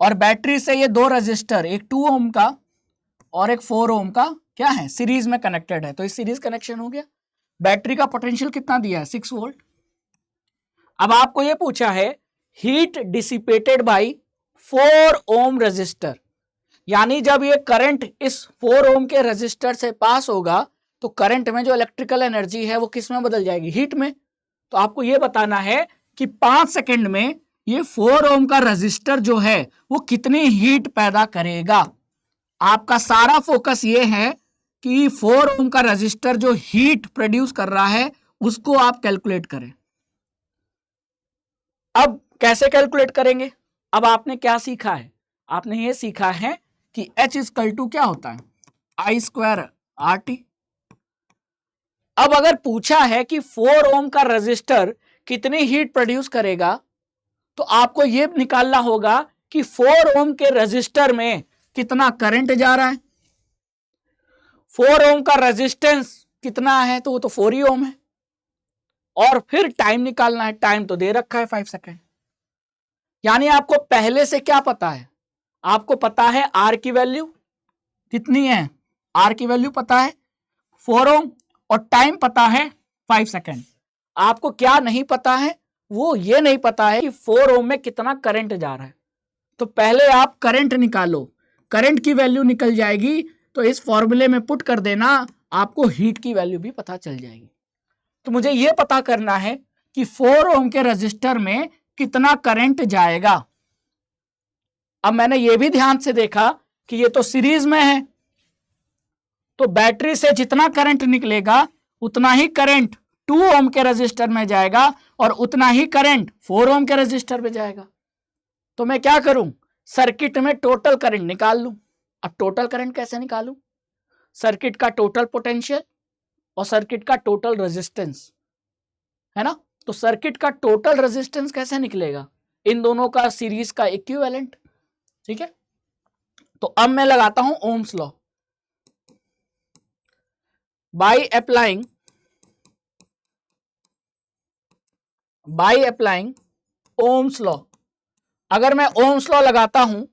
और बैटरी से ये 2 रेजिस्टर, एक 2 ओम का और एक 4 ओम का क्या है? सीरीज में कनेक्टेड है, तो इस सीरीज कनेक्शन हो गया। बैटरी का पोटेंशियल कितना दिया है? 6 वोल्ट। अब आपको ये पूछा है heat dissipated by 4 ohm resistor, यानी जब ये करंट इस 4 ओम के रेजिस्टर से पास होगा तो करंट में जो इलेक्ट्रिकल एनर्जी है वो किस में बदल जाएगी? हीट में। तो आपको ये बताना है कि 5 सेकंड में ये 4 ओम का रेजिस्टर जो है वो कितनी हीट पैदा करेगा। आपका सारा फोकस ये है कि 4 ओम का रेजिस्टर जो हीट प्रोड्यूस कर रहा है उसको आप कैलकुलेट करें। अब कैसे कैलकुलेट करेंगे? अब आपने क्या सीखा है? आपने ये सीखा है कि H = क्या होता है? I² RT। अब अगर पूछा है कि 4 ओम का रेजिस्टर कितनी हीट प्रोड्यूस करेगा, तो आपको यह निकालना होगा कि 4 ओम के रेजिस्टर में कितना करंट जा रहा है। 4 ओम का रेजिस्टेंस कितना है? तो वो तो 4 ही ओम है। और फिर टाइम निकालना है, टाइम तो दे रखा है 5 सेकंड। यानी आपको पहले से क्या पता है? आपको पता है आर की वैल्यू कितनी है, आर की वैल्यू पता है 4 ओम, और टाइम पता है 5 सेकंड। आपको क्या नहीं पता है? वो ये नहीं पता है कि 4 ओम में कितना करंट जा रहा है। तो पहले आप करंट निकालो, करंट की वैल्यू निकल जाएगी तो इस फॉर्मूले में पुट कर देना, आपको हीट की वैल्यू भी पता चल जाएगी। तो मुझे यह पता करना है कि 4 ओम के रजिस्टर में कितना करंट जाएगा। अब मैंने यह भी ध्यान से देखा कि ये तो सीरीज में है, तो बैटरी से जितना करंट निकलेगा उतना ही करंट 2 ओम के रजिस्टर में जाएगा और उतना ही करंट 4 ओम के रजिस्टर में जाएगा। तो मैं क्या करूं, सर्किट में टोटल करंट निकाल लूं। अब टोटल करंट कैसे निकालूं, सर्किट का टोटल पोटेंशियल और सर्किट का टोटल रेजिस्टेंस है ना। तो सर्किट का टोटल रेजिस्टेंस कैसे निकलेगा, इन दोनों का सीरीज का इक्विवेलेंट। ठीक है, तो अब मैं लगाता हूं Ohm's law. By applying Ohm's law, अगर मैं ओम्स लॉ लगाता हूं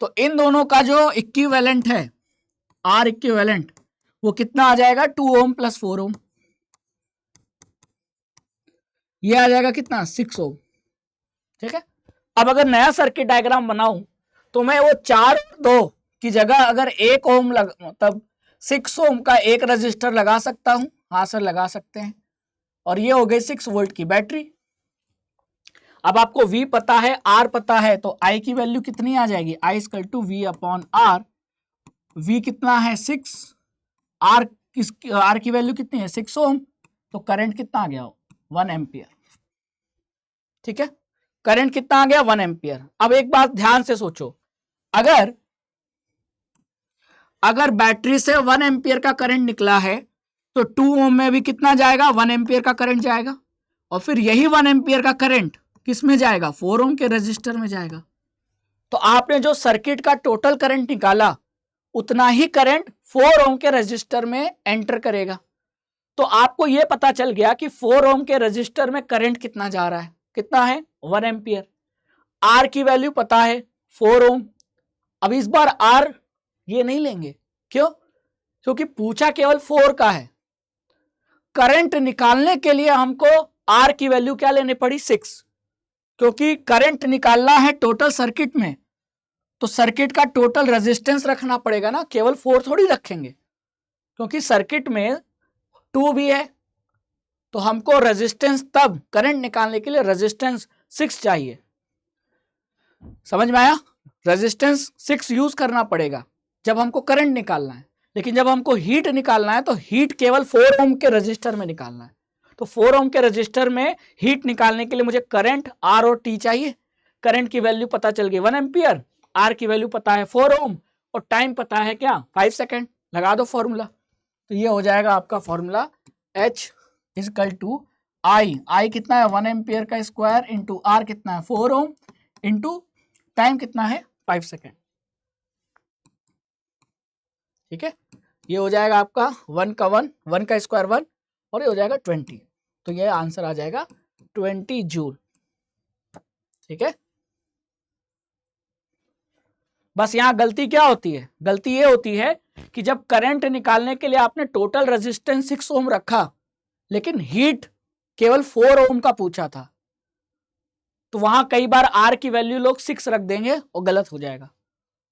तो इन दोनों का जो इक्विवेलेंट है, आर इक्विवेलेंट, वो कितना आ जाएगा, 2 ओम प्लस 4 ओम। ये आ जाएगा कितना, 6 ओम। ठीक है, अब अगर नया सर्किट डायग्राम बनाऊं तो मैं वो 4-2 की जगह अगर 1 ओम मतलब 6 ओम का एक रजिस्टर लगा सकता हूं। हाँ सर लगा सकते हैं। और ये हो गई 6 वोल्ट की बैटरी। अब आपको V पता है, R पता है, तो I की वैल्यू कितनी आ जाएगी, I equal to V upon R। V कितना है 6, R की वैल्यू कितनी है 6 ओम, तो करंट कितना आ गया 1 एम्पियर। ठीक है, करंट कितना आ गया 1 एम्पियर। अब एक बात ध्यान से सोचो, अगर बैटरी से 1 एम्पियर का करंट निकला है तो 2 ओम में भी कितना जाएगा, 1 एम्पियर का करंट जाएगा, और फिर यही 1 एम्पियर का करंट किस में जाएगा, 4 ओम के रजिस्टर में जाएगा। तो आपने जो सर्किट का टोटल करंट निकाला उतना ही करंट 4 ओम के रजिस्टर में एंटर करेगा। तो आपको यह पता चल गया कि 4 ओम के रजिस्टर में करंट कितना जा रहा है, कितना है 1 एम्पियर। आर की वैल्यू पता है 4 ओम। अब इस बार आर ये नहीं लेंगे, क्यों, क्योंकि पूछा केवल 4 का है। करंट निकालने के लिए हमको आर की वैल्यू क्या लेनी पड़ी, 6, क्योंकि करंट निकालना है टोटल सर्किट में, तो सर्किट का टोटल रेजिस्टेंस रखना पड़ेगा ना, केवल 4 थोड़ी रखेंगे, क्योंकि सर्किट में 2 भी है। तो हमको रेजिस्टेंस, तब करंट निकालने के लिए रेजिस्टेंस 6 चाहिए। समझ में आया, रेजिस्टेंस 6 यूज करना पड़ेगा जब हमको करंट निकालना है। लेकिन जब हमको हीट निकालना है तो हीट केवल 4 ओम के रजिस्टर में निकालना है। तो 4 ओम के रजिस्टर में हीट निकालने के लिए मुझे करंट आर और टी चाहिए। करंट की वैल्यू पता चल गई 1 एम्पियर, आर की वैल्यू पता है 4 ओम, और टाइम पता है क्या 5 सेकेंड। लगा दो फॉर्मूला, तो ये हो जाएगा आपका फॉर्मूला H इक्वल टू आई कितना है 1 एम्पियर का स्क्वायर इंटू आर कितना है 4 ओम इंटू टाइम कितना है 5 सेकेंड। ठीक है, ये हो जाएगा आपका 1 का स्क्वायर 1 और ये हो जाएगा 20, तो ये आंसर आ जाएगा 20 जूल। ठीक है, बस यहां गलती क्या होती है, गलती ये होती है कि जब करंट निकालने के लिए आपने टोटल रेजिस्टेंस 6 ओम रखा लेकिन हीट केवल 4 ओम का पूछा था, तो वहां कई बार आर की वैल्यू लोग 6 रख देंगे और गलत हो जाएगा,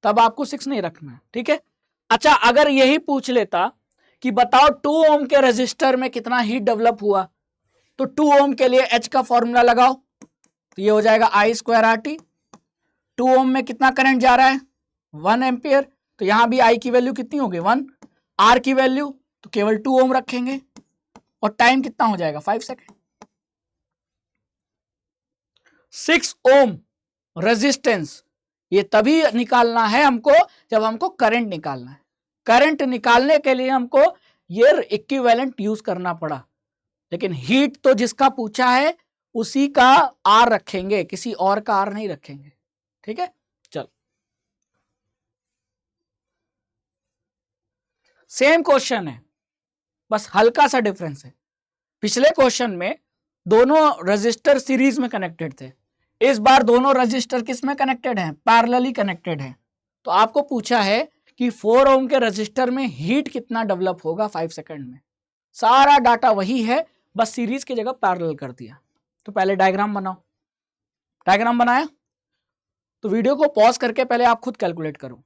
तब आपको 6 नहीं रखना है। ठीक है, अच्छा अगर यही पूछ लेता कि बताओ 2 ओम के रेजिस्टर में कितना हीट डेवलप हुआ, तो 2 ओम के लिए H का फॉर्मूला लगाओ, तो ये हो जाएगा I स्क्वायर आर टी। 2 ओम में कितना करंट जा रहा है 1 एम्पियर, तो यहां भी I की वैल्यू कितनी होगी 1, R की वैल्यू तो केवल 2 ओम रखेंगे, और टाइम कितना हो जाएगा 5 सेकेंड। 6 ओम रेजिस्टेंस ये तभी निकालना है हमको जब हमको करंट निकालना है। करंट निकालने के लिए हमको ये इक्विवेलेंट यूज करना पड़ा, लेकिन हीट तो जिसका पूछा है उसी का आर रखेंगे, किसी और का आर नहीं रखेंगे। ठीक है, चल सेम क्वेश्चन है, बस हल्का सा डिफरेंस है। पिछले क्वेश्चन में दोनों रजिस्टर सीरीज में कनेक्टेड थे, इस बार दोनों रजिस्टर किस में कनेक्टेड हैं, पैरेलली कनेक्टेड हैं। तो आपको पूछा है कि 4 ओम के रजिस्टर में हीट कितना डेवलप होगा 5 सेकंड में। सारा डाटा वही है, बस सीरीज की जगह पैरेलल कर दिया। तो पहले डायग्राम बनाओ, डायग्राम बनाया, तो वीडियो को पॉज करके पहले आप खुद कैलकुलेट करो।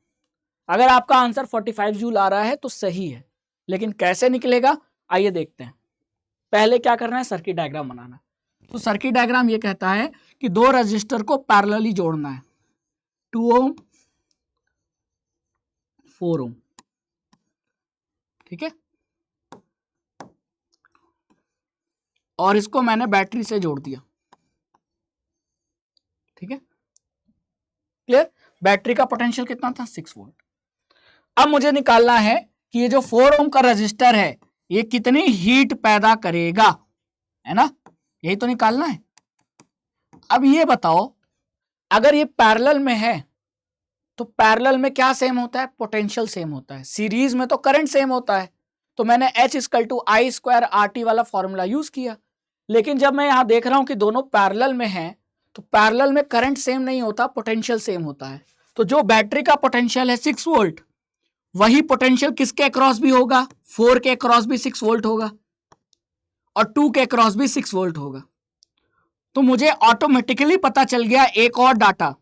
अगर आपका आंसर 45 जूल आ रहा है तो सही है, लेकिन कैसे निकलेगा आइए देखते हैं। पहले क्या करना है, सर्किट डायग्राम बनाना। तो सर्किट डायग्राम ये कहता है कि दो रजिस्टर को पैरेलली जोड़ना है, 2 ओम 4 ओम, ठीक है, और इसको मैंने बैटरी से जोड़ दिया, ठीक है, क्लियर। बैटरी का पोटेंशियल कितना था, 6 वोल्ट। अब मुझे निकालना है कि ये जो 4 ओम का रजिस्टर है ये कितनी हीट पैदा करेगा, है ना, यही तो निकालना है। अब ये बताओ, अगर ये पैरेलल में है तो पैरेलल में क्या सेम होता है, पोटेंशियल सेम होता है। सीरीज में तो करंट सेम होता है, तो मैंने H=I² RT वाला फॉर्मूला यूज किया। लेकिन जब मैं यहां देख रहा हूं कि दोनों पैरेलल में हैं, तो पैरेलल में करंट सेम नहीं होता, पोटेंशियल सेम होता है। तो जो बैटरी का पोटेंशियल है 6 वोल्ट, वही पोटेंशियल किसके अक्रॉस भी होगा, 4 के अक्रॉस भी 6 वोल्ट होगा और 2 के अक्रॉस भी 6 वोल्ट होगा। तो मुझे ऑटोमेटिकली पता चल गया एक और डाटा,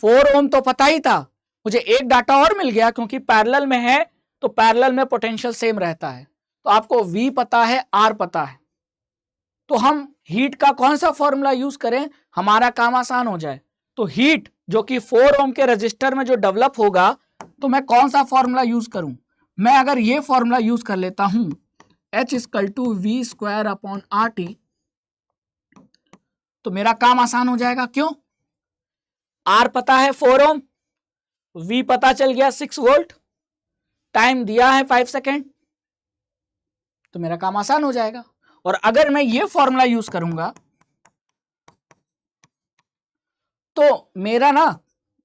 4 ओम तो पता ही था, मुझे एक डाटा और मिल गया, क्योंकि पैरेलल में है तो पैरेलल में पोटेंशियल सेम रहता है। तो आपको V पता है, R पता है, तो हम हीट का कौन सा फॉर्मूला यूज करें, हमारा काम आसान हो जाए। तो हीट जो कि 4 ओम के रजिस्टर में जो डेवलप होगा, तो मैं कौन सा फॉर्मूला यूज करूं, मैं अगर ये फॉर्मूला यूज कर लेता हूं H=V²/RT, तो मेरा काम आसान हो जाएगा। क्यों, R पता है 4 ओम, V पता चल गया 6 वोल्ट, टाइम दिया है 5 सेकेंड, तो मेरा काम आसान हो जाएगा। और अगर मैं ये फॉर्मूला यूज करूंगा तो मेरा ना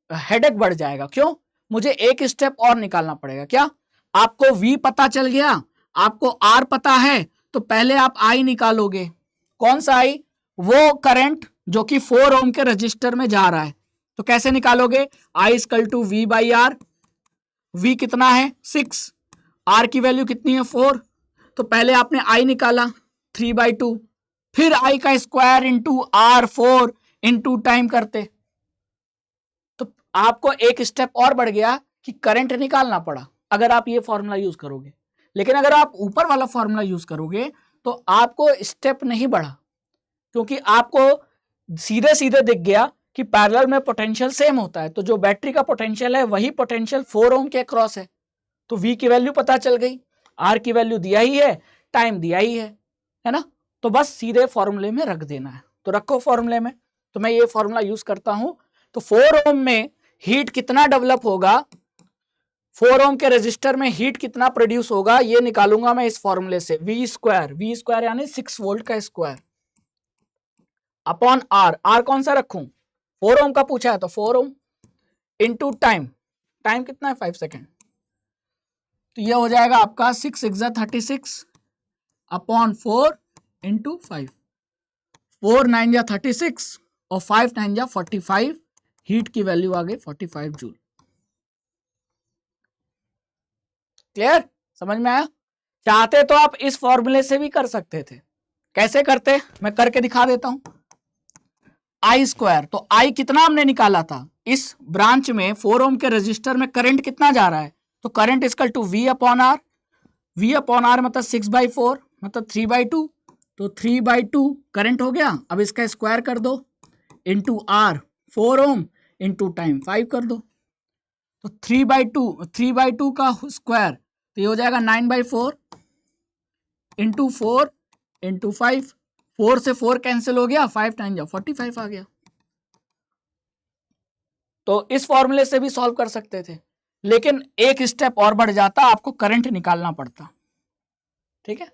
हेडेक बढ़ जाएगा। क्यों, मुझे एक स्टेप और निकालना पड़ेगा। क्या, आपको V पता चल गया, आपको R पता है, तो पहले आप I निकालोगे। कौन सा I, वो करंट जो कि 4 ओम के रजिस्टर में जा रहा है। तो कैसे निकालोगे, I=V/R। V कितना है 6, R की वैल्यू कितनी है 4, तो पहले आपने I निकाला 3/2, फिर I का square into R4 into time करते, तो आपको एक स्टेप और बढ़ गया कि करंट निकालना पड़ा अगर आप ये फॉर्मूला यूज करोगे। लेकिन अगर आप ऊपर वाला फॉर्मूला यूज करोगे तो आपको स्टेप नहीं बढ़ा, क्योंकि आपको सीधे सीधे दिख गया कि पैरेलल में पोटेंशियल सेम होता है। तो जो बैटरी का पोटेंशियल है वही पोटेंशियल 4 ओम के अक्रॉस है। तो V की वैल्यू पता चल गई, R की वैल्यू दिया ही है, टाइम दिया ही है ना, तो बस सीधे फॉर्मूले में रख देना है। तो रखो फॉर्मूले में, तो मैं ये फॉर्मूला यूज करता हूं। तो 4 ओम में हीट कितना डेवलप होगा, 4 ओम के रजिस्टर में हीट कितना प्रोड्यूस होगा, ये निकालूंगा मैं इस फॉर्मूले से। V² यानी 6 वोल्ट का स्क्वायर अपॉन R कौन सा रखूं, 4 ओम का पूछा है तो 4 ओम इंटू टाइम, टाइम कितना है 5 सेकेंड, तो ये हो जाएगा आपका 6×36 अपॉन 4 इंटू 5, 4×9=36 और 5×9=45, हीट की वैल्यू आ गई 45 जूल। क्लियर, समझ में आया। चाहते तो आप इस फॉर्मूले से भी कर सकते थे, कैसे करते मैं करके दिखा देता हूं। I², तो I कितना हमने निकाला था, इस ब्रांच में 4 ओम के रजिस्टर में करंट कितना जा रहा है, तो करंट = V/R, V/R मतलब 6/4 मतलब 3/2, तो 3/2 करंट हो गया। अब इसका स्क्वायर कर दो into R 4 ohm into time 5 कर दो, तो 3/2 का स्क्वायर, तो ये हो जाएगा 9/4 इंटू 4 इंटू 5, 4 से 4 कैंसिल हो गया, 5×9=45 आ गया। तो इस फॉर्मूले से भी सॉल्व कर सकते थे, लेकिन एक स्टेप और बढ़ जाता, आपको करंट निकालना पड़ता। ठीक है,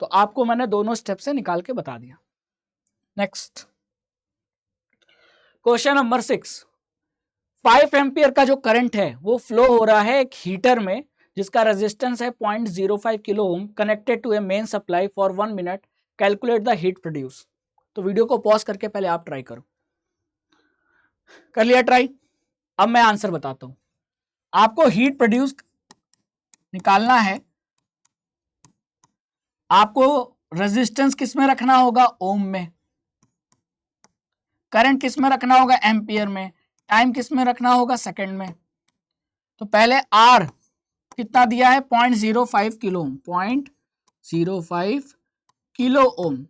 तो आपको मैंने दोनों स्टेप से निकाल के बता दिया। नेक्स्ट क्वेश्चन नंबर 6, 5 एम्पियर का जो करंट है वो फ्लो हो रहा है एक हीटर में जिसका रेजिस्टेंस है 0.05 kilo ohm, connected to a main supply for 1 minute, calculate the heat produce. तो वीडियो को पॉज करके पहले आप ट्राई करो। कर लिया ट्राई, अब मैं आंसर बताता हूं। आपको हीट प्रोड्यूस निकालना है, आपको रेजिस्टेंस किस में रखना होगा, ओम में, करंट किस में रखना होगा, एम्पियर में, टाइम किस में रखना होगा, सेकंड में। तो पहले आर कितना दिया है, 0.05 किलो ओम, 0.05 किलो ओम।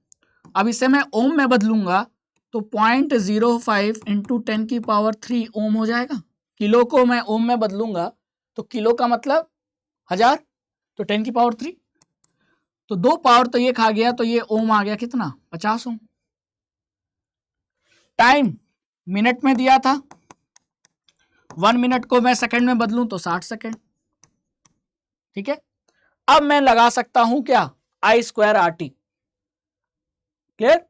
अब इसे मैं ओम में बदलूंगा तो 0.05 इंटू 10⁻³ ओम हो जाएगा। किलो को मैं ओम में बदलूंगा तो किलो का मतलब 1000, तो 10⁻³, तो 2 पावर तो ये खा गया, तो ये ओम आ गया कितना, 50 ओम। टाइम मिनट में दिया था, 1 मिनट को मैं सेकंड में बदलूं तो 60 सेकंड। ठीक है, अब मैं लगा सकता हूं क्या, I² RT। क्लियर।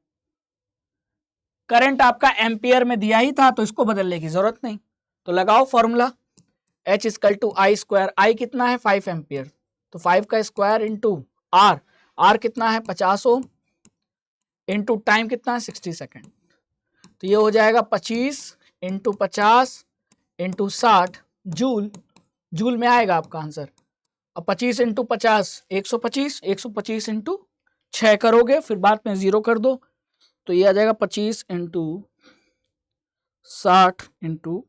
करंट आपका एम्पियर में दिया ही था तो इसको बदलने की जरूरत नहीं, तो लगाओ फॉर्मूला, H = I²। I कितना है, 5 एम्पियर, तो 5 का स्क्वायर इंटू आर, आर कितना है 50 ओम, इंटू टाइम कितना है 60 सेकेंड। तो ये हो जाएगा 25 इंटू 50 इंटू 60 जूल, जूल में आएगा आपका आंसर। अब 25 इंटू 50 125, 125 इंटू 6 करोगे, फिर बाद में 0 कर दो, तो ये आ जाएगा 25 इंटू 60 इंटू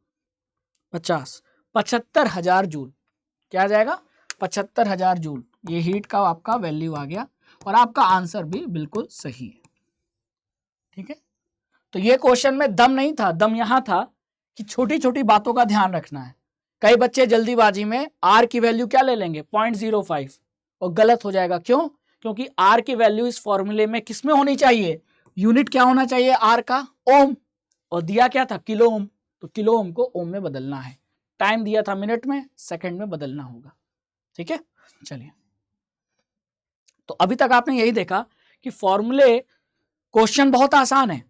50, 75,000 जूल। क्या आ जाएगा, 75,000 जूल। ये हीट का आपका वैल्यू आ गया और आपका आंसर भी बिल्कुल सही है। ठीक है, तो ये क्वेश्चन में दम नहीं था, दम यहां था कि छोटी छोटी बातों का ध्यान रखना है। कई बच्चे जल्दीबाजी में आर की वैल्यू क्या ले लेंगे, 0.05, और गलत हो जाएगा। क्यों, क्योंकि आर की वैल्यू इस फॉर्मूले में किस में होनी चाहिए, यूनिट क्या होना चाहिए आर का, ओम, और दिया क्या था, किलो ओम, तो किलो ओम को ओम में बदलना है। टाइम दिया था मिनट में, सेकंड में बदलना होगा। ठीक है, चलिए, तो अभी तक आपने यही देखा कि फॉर्मूले, क्वेश्चन बहुत आसान है,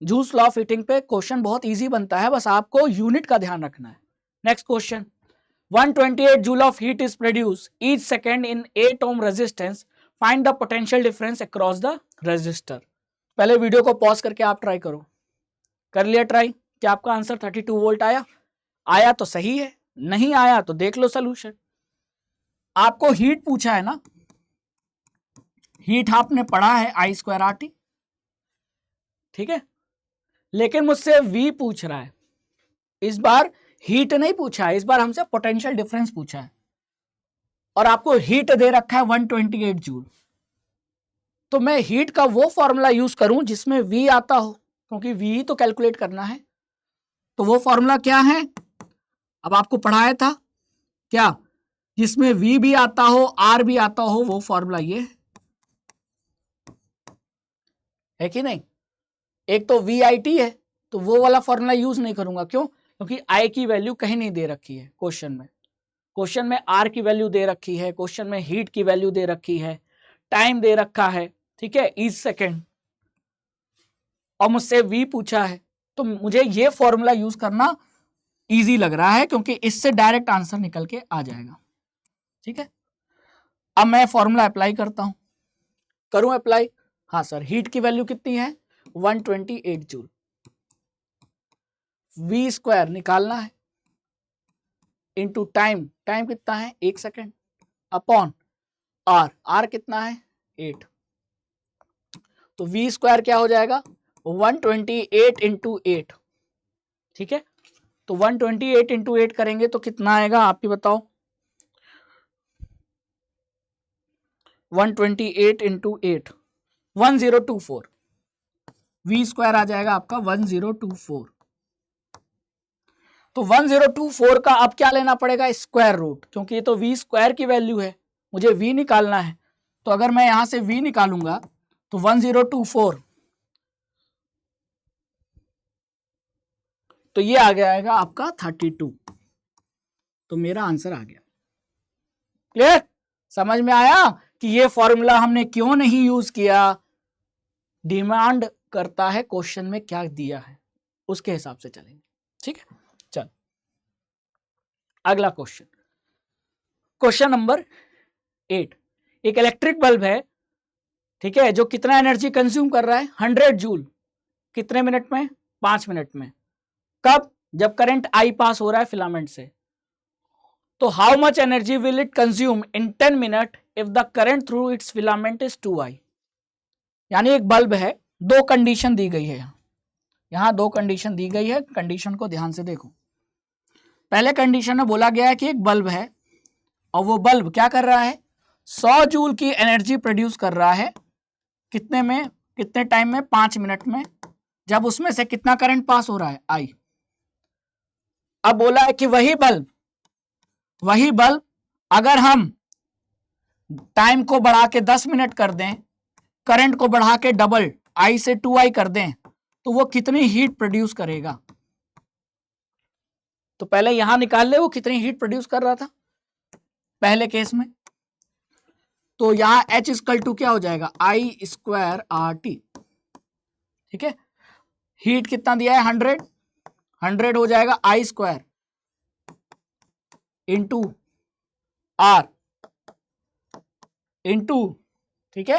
जूल्स लॉ ऑफ हीटिंग पे क्वेश्चन बहुत इजी बनता है, बस आपको यूनिट का ध्यान रखना है। Next question, 128 joule of heat is produce each second in 8 ohm resistance, find the potential difference across the resistor. पहले वीडियो को पॉज करके आप ट्राई करो। कर लिया ट्राई, क्या आपका आंसर 32 वोल्ट आया? आया तो सही है, नहीं आया तो देख लो सोल्यूशन। आपको हीट पूछा है ना, हीट आपने पढ़ा है I² RT, ठीक है, लेकिन मुझसे V पूछ रहा है। इस बार हीट नहीं पूछा है, इस बार हमसे पोटेंशियल डिफरेंस पूछा है, और आपको हीट दे रखा है 128 जूल। तो मैं हीट का वो फॉर्मूला यूज करूं जिसमें V आता हो, क्योंकि V तो कैलकुलेट करना है। तो वो फॉर्मूला क्या है, अब आपको पढ़ाया था क्या, जिसमें V भी आता हो, R भी आता हो, वो फॉर्मूला ये है कि नहीं। एक तो VIT है, तो वो वाला फॉर्मूला यूज नहीं करूंगा। क्यों, क्योंकि I की वैल्यू कहीं नहीं दे रखी है क्वेश्चन में। क्वेश्चन में R की वैल्यू दे रखी है, क्वेश्चन में हीट की वैल्यू दे रखी है, टाइम दे रखा है, ठीक है, ईच सेकेंड, और मुझसे V पूछा है। तो मुझे ये फॉर्मूला यूज करना इजी लग रहा है, क्योंकि इससे डायरेक्ट आंसर निकल के आ जाएगा। ठीक है, अब मैं फॉर्मूला अप्लाई करता हूं, करूं अप्लाई? हाँ सर, हीट की वैल्यू कितनी है, 128 जूल, V² निकालना है, इंटू टाइम, टाइम कितना है 1 सेकेंड, अपॉन R, R कितना है 8, तो V² क्या हो जाएगा 128 इंटू 8। ठीक है, तो 128 इंटू 8 करेंगे तो कितना आएगा, आप ही बताओ। 128 इंटू 8, 1024, V² आ जाएगा आपका 1024। तो 1024 का अब क्या लेना पड़ेगा, स्क्वायर रूट, क्योंकि ये तो V² की वैल्यू है, मुझे V निकालना है। तो अगर मैं यहां से V निकालूंगा तो 1024, तो ये आ जाएगा आपका 32। तो मेरा आंसर आ गया। क्लियर, समझ में आया कि ये फॉर्मूला हमने क्यों नहीं यूज किया, डिमांड करता है क्वेश्चन में क्या दिया है, उसके हिसाब से चलेंगे। ठीक है, चल अगला क्वेश्चन, क्वेश्चन नंबर 8। एक इलेक्ट्रिक बल्ब है, ठीक है, जो कितना एनर्जी कंज्यूम कर रहा है, 100 जूल, कितने मिनट में, 5 मिनट में। कब, जब करंट I पास हो रहा है फिलामेंट से। तो how much energy will it consume in 10 minute if the current through it's filament is 2I। यानी एक बल्ब है, दो कंडीशन दी गई है, यहां दो कंडीशन दी गई है, कंडीशन को ध्यान से देखो। पहले कंडीशन में बोला गया है कि एक बल्ब है और वो बल्ब क्या कर रहा है, 100 जूल की एनर्जी प्रोड्यूस कर रहा है। कितने में, कितने टाइम में, 5 मिनट में, जब उसमें से कितना करंट पास हो रहा है, आई। अब बोला है कि वही बल्ब अगर हम टाइम को बढ़ा के 10 मिनट कर दें, करंट को बढ़ा के डबल आई से 2i कर दें, तो वो कितनी हीट प्रोड्यूस करेगा। तो पहले यहां निकाल ले वो कितनी हीट प्रोड्यूस कर रहा था पहले केस में। तो यहां H इक्वल टू क्या हो जाएगा, आई स्क्वायर RT। ठीक है, हीट कितना दिया है, 100 हो जाएगा आई स्क्वायर इंटू R इंटू, ठीक है,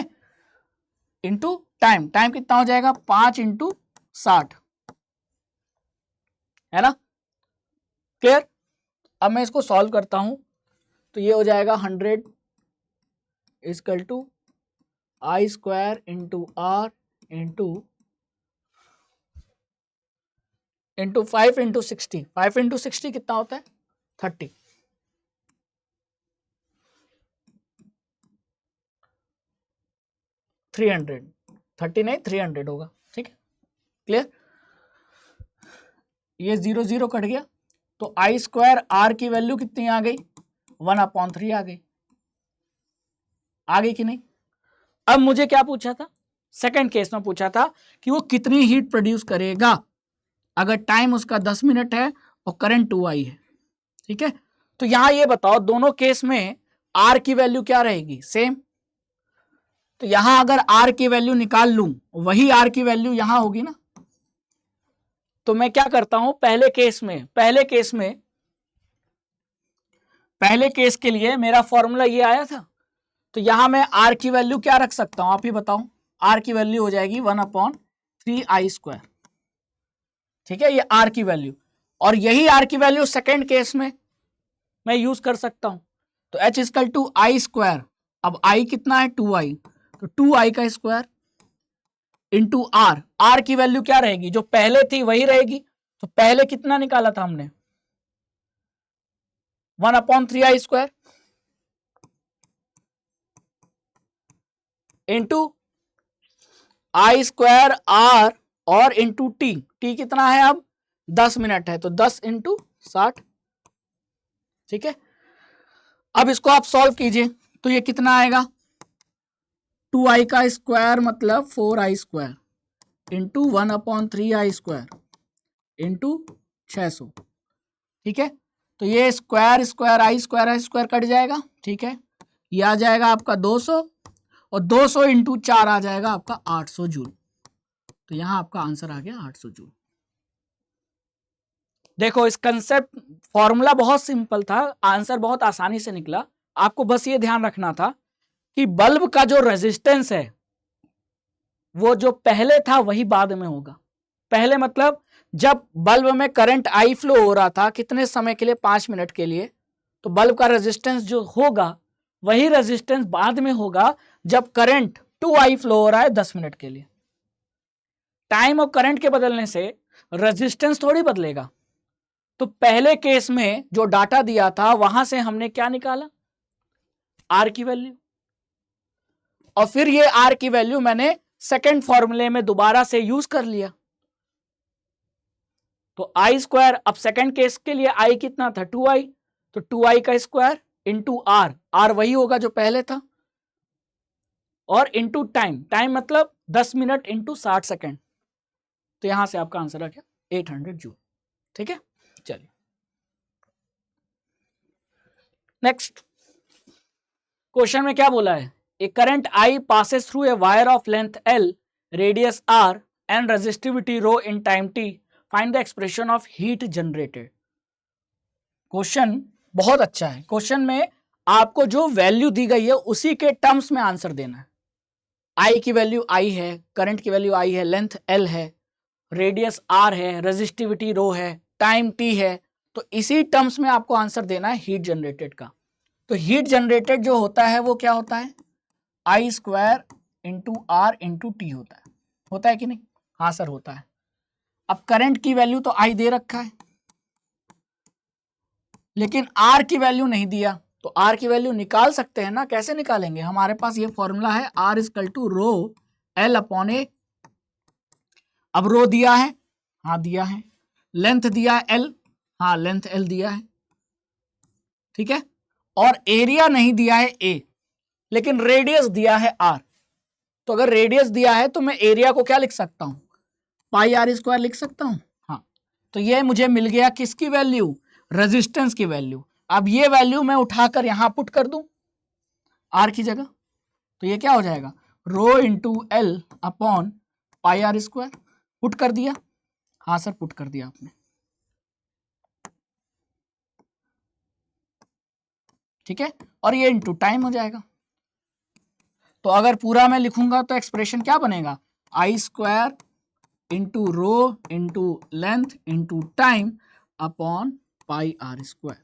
इंटू टाइम कितना हो जाएगा, 5 इंटू 60, है ना, क्लियर। अब मैं इसको सॉल्व करता हूं तो ये हो जाएगा 100 equal to I square into R into 5 into 60, 5 into 60 कितना होता है, 30। $300, 30 नहीं 300 होगा, ठीक है, क्लियर। ये 0 कट गया तो आई स्क्वायर R की वैल्यू कितनी आ गई, 1/3 आ गई कि नहीं। अब मुझे क्या पूछा था, सेकंड केस में पूछा था कि वो कितनी हीट प्रोड्यूस करेगा अगर टाइम उसका 10 मिनट है और करंट 2i है। ठीक है, तो यहां ये बताओ दोनों केस में R की वैल्यू क्या रहेगी, सेम। तो यहां अगर R की वैल्यू निकाल लूं, वही R की वैल्यू यहां होगी ना। तो मैं क्या करता हूं, पहले केस के लिए मेरा फॉर्मूला ये आया था, तो यहां मैं R की वैल्यू क्या रख सकता हूं, आप ही बताओ। R की वैल्यू हो जाएगी 1/3i स्क्वायर। ठीक है, ये R की वैल्यू, और यही R की वैल्यू सेकेंड केस में मैं यूज कर सकता हूं। तो H equal to I square, अब I कितना है, 2i, तो 2i का स्क्वायर इंटू R की वैल्यू क्या रहेगी, जो पहले थी वही रहेगी। तो पहले कितना निकाला था हमने, 1/3i स्क्वायर इंटू आई स्क्वायर R और इंटू टी कितना है, अब 10 मिनट है तो 10 इंटू 60। ठीक है, अब इसको आप सॉल्व कीजिए तो ये कितना आएगा, 2i का स्क्वायर मतलब 4i square into 1/3i square into 600। ठीक है, तो ये स्क्वायर आई स्क्वायर कट जाएगा। ठीक है, ये आ जाएगा आपका 200 और 200 इंटू 4 आ जाएगा आपका 800 जूल। तो यहां आपका आंसर आ गया 800 जूल। देखो इस कंसेप्ट, फॉर्मूला बहुत सिंपल था, आंसर बहुत आसानी से निकला। आपको बस ये ध्यान रखना था कि बल्ब का जो रेजिस्टेंस है वो जो पहले था वही बाद में होगा। पहले मतलब जब बल्ब में करंट आई फ्लो हो रहा था कितने समय के लिए, 5 मिनट के लिए, तो बल्ब का रेजिस्टेंस जो होगा वही रेजिस्टेंस बाद में होगा जब करंट 2i फ्लो हो रहा है 10 मिनट के लिए। टाइम और करंट के बदलने से रेजिस्टेंस थोड़ी बदलेगा। तो पहले केस में जो डाटा दिया था वहां से हमने क्या निकाला, R की वैल्यू, और फिर ये R की वैल्यू मैंने सेकेंड फॉर्मूले में दोबारा से यूज कर लिया। तो आई स्क्वायर, अब सेकेंड केस के लिए आई कितना था, 2i, तो 2i का स्क्वायर इंटू R वही होगा जो पहले था, और इंटू टाइम मतलब 10 मिनट इंटू 60 सेकेंड। तो यहां से आपका आंसर आ गया 800 जूल। ठीक है, चलिए नेक्स्ट क्वेश्चन में क्या बोला है, ए current I passes through a wire of length L, radius R and resistivity rho in time t. Find the expression of heat generated. Question बहुत अच्छा है। क्वेश्चन में आपको जो वैल्यू दी गई है उसी के टर्म्स में आंसर देना है। I की वैल्यू I है, करंट की वैल्यू I है, लेंथ L है, रेडियस R है, रेजिस्टिविटी रो है, टाइम T है, तो इसी टर्म्स में आपको आंसर देना है हीट जनरेटेड का। तो हीट जनरेटेड जो होता है वो क्या होता है, I square into R into T होता है कि नहीं, हाँ सर होता है। अब करंट की वैल्यू तो आई दे रखा है, लेकिन आर की वैल्यू नहीं दिया, तो आर की वैल्यू निकाल सकते हैं ना। कैसे निकालेंगे, हमारे पास ये फॉर्मूला है R equal to rho L upon A. अब रो दिया है, हाँ दिया है, लेंथ दिया है एल, हाँ लेंथ एल दिया है, ठीक है, और एरिया नहीं दिया है ए, लेकिन रेडियस दिया है आर। तो अगर रेडियस दिया है तो मैं एरिया को क्या लिख सकता हूं, पाई आर स्क्वायर लिख सकता हूं। हाँ, तो ये मुझे मिल गया किसकी वैल्यू, रेजिस्टेंस की वैल्यू। अब ये वैल्यू मैं उठाकर यहां पुट कर दूं आर की जगह, तो ये क्या हो जाएगा, rho into L upon pi R square. Put कर दिया, हाँ सर पुट कर दिया आपने, ठीक है, और ये इंटू टाइम हो जाएगा। तो अगर पूरा मैं लिखूंगा तो एक्सप्रेशन क्या बनेगा, I square into rho into length into time upon pi R square.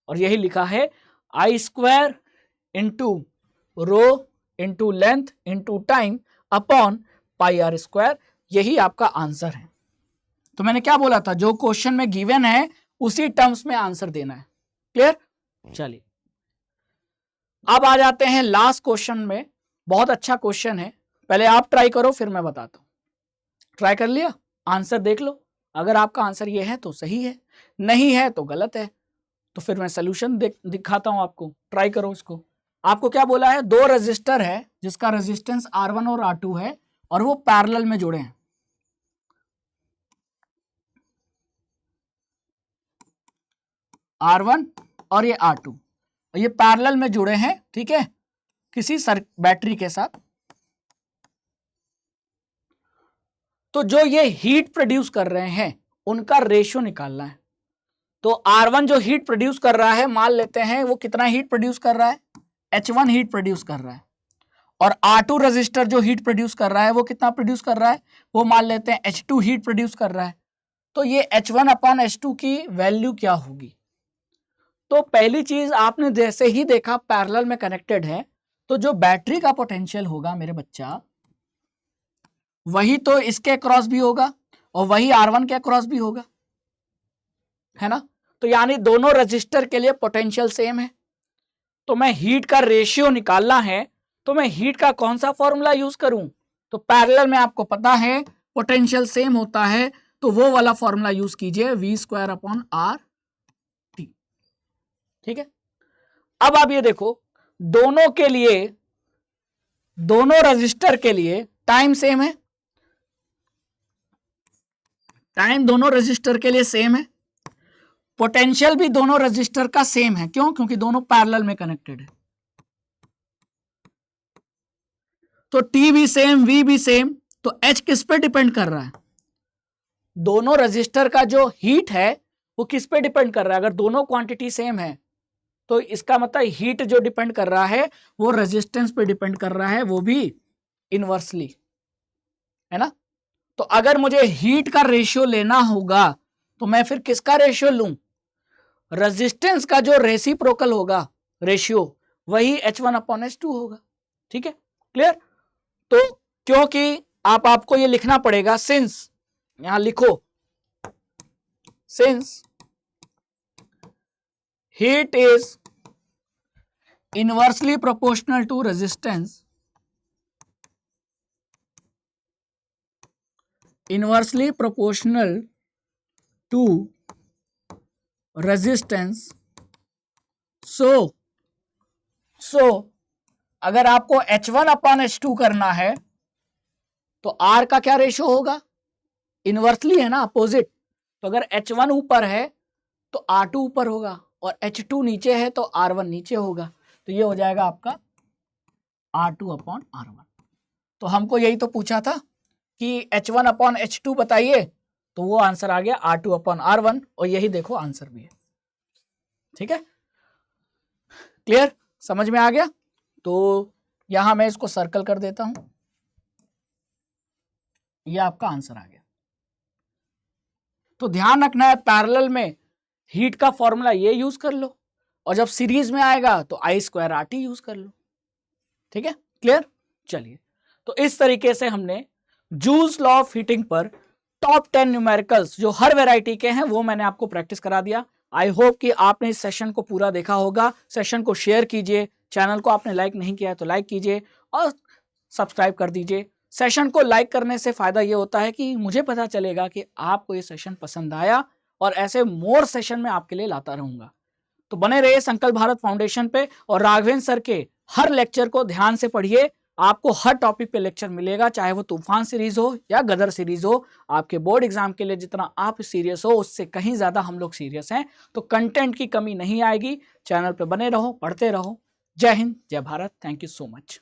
और यही लिखा है I square into rho into length into time upon pi R square, यही आपका आंसर है। तो मैंने क्या बोला था, जो क्वेश्चन में गिवन है उसी टर्म्स में आंसर देना है। क्लियर, चलिए अब आ जाते हैं लास्ट क्वेश्चन में। बहुत अच्छा क्वेश्चन है, पहले आप ट्राई करो फिर मैं बताता हूं। ट्राई कर लिया, आंसर देख लो, अगर आपका आंसर ये है तो सही है, नहीं है तो गलत है, तो फिर मैं सोल्यूशन दिखाता हूं आपको। ट्राई करो इसको। आपको क्या बोला है, दो रजिस्टर है जिसका रेजिस्टेंस R1 और R2 है और वो पैरेलल में जुड़े हैं। R1 और ये R2 और ये पैरेलल में जुड़े हैं, ठीक है, किसी बैटरी के साथ। तो जो ये हीट प्रोड्यूस कर रहे हैं उनका रेशियो निकालना है। तो R1 जो हीट प्रोड्यूस कर रहा है, मान लेते हैं वो कितना हीट प्रोड्यूस कर रहा है, H1 हीट प्रोड्यूस कर रहा है, और R2 रजिस्टर जो हीट प्रोड्यूस कर रहा है वो कितना प्रोड्यूस कर रहा है, वो मान लेते हैं H2 हीट प्रोड्यूस कर रहा है। तो ये H1 अपॉन H2 की वैल्यू क्या होगी। तो पहली चीज आपने जैसे ही देखा पैरेलल में कनेक्टेड है, तो जो बैटरी का पोटेंशियल होगा मेरे बच्चा, वही तो इसके क्रॉस भी होगा और वही R1 के क्रॉस भी होगा, है ना। तो यानी दोनों रजिस्टर के लिए पोटेंशियल सेम है। तो मैं हीट का रेशियो निकालना है, तो मैं हीट का कौन सा फॉर्मूला यूज करूं, तो पैरेलल में आपको पता है पोटेंशियल सेम होता है, तो वो वाला फॉर्मूला यूज कीजिए, V square upon R T, ठीक है। अब आप ये देखो, दोनों के लिए, दोनों रजिस्टर के लिए टाइम सेम है, टाइम दोनों रजिस्टर के लिए सेम है, पोटेंशियल भी दोनों रजिस्टर का सेम है। क्यों, क्योंकि दोनों पैरेलल में कनेक्टेड है। तो T भी सेम, V भी सेम, तो H किस पे डिपेंड कर रहा है, दोनों रजिस्टर का जो हीट है वो किस पे डिपेंड कर रहा है। अगर दोनों क्वांटिटी सेम है तो इसका मतलब हीट जो डिपेंड कर रहा है वो रेजिस्टेंस पे डिपेंड कर रहा है, वो भी इनवर्सली, है ना। तो अगर मुझे हीट का रेशियो लेना होगा तो मैं फिर किसका रेशियो लूं, रेजिस्टेंस का जो रेसिप्रोकल होगा रेशियो, वही H1 अपॉन H2 होगा, ठीक है, क्लियर। तो क्योंकि आपको ये लिखना पड़ेगा, सिंस, यहां लिखो, since heat is inversely proportional to resistance, inversely proportional to resistance, so अगर आपको H1 अपॉन H2 करना है तो R का क्या रेशियो होगा, इनवर्सली है ना, अपोजिट। तो अगर H1 ऊपर है तो R2 ऊपर होगा, और H2 नीचे है तो R1 नीचे होगा। तो ये हो जाएगा आपका R2 अपॉन R1। तो हमको यही तो पूछा था कि H1 अपॉन H2 बताइए, तो वो आंसर आ गया R2 अपॉन R1, और यही देखो आंसर भी है, ठीक है, क्लियर, समझ में आ गया। तो यहां मैं इसको सर्कल कर देता हूं, ये आपका आंसर आ गया। तो ध्यान रखना है, पैरेलल में हीट का फॉर्मूला ये यूज कर लो, और जब सीरीज में आएगा तो आई स्क्वायर आर टी यूज कर लो, ठीक है, क्लियर। चलिए, तो इस तरीके से हमने जूल्स लॉ ऑफ हीटिंग पर टॉप 10 न्यूमेरिकल्स जो हर वैरायटी के हैं वो मैंने आपको प्रैक्टिस करा दिया। आई होप कि आपने इस सेशन को पूरा देखा होगा। सेशन को शेयर कीजिए, चैनल को आपने लाइक नहीं किया है तो लाइक कीजिए और सब्सक्राइब कर दीजिए। सेशन को लाइक करने से फायदा ये होता है कि मुझे पता चलेगा कि आपको ये सेशन पसंद आया और ऐसे मोर सेशन में आपके लिए लाता रहूंगा। तो बने रहिए संकल्प भारत फाउंडेशन पे और राघवेंद्र सर के हर लेक्चर को ध्यान से पढ़िए। आपको हर टॉपिक पे लेक्चर मिलेगा, चाहे वो तूफान सीरीज हो या गदर सीरीज हो। आपके बोर्ड एग्जाम के लिए जितना आप सीरियस हो उससे कहीं ज्यादा हम लोग सीरियस हैं। तो कंटेंट की कमी नहीं आएगी। चैनल पे बने रहो, पढ़ते रहो। जय हिंद, जय Bharat. Thank you so much.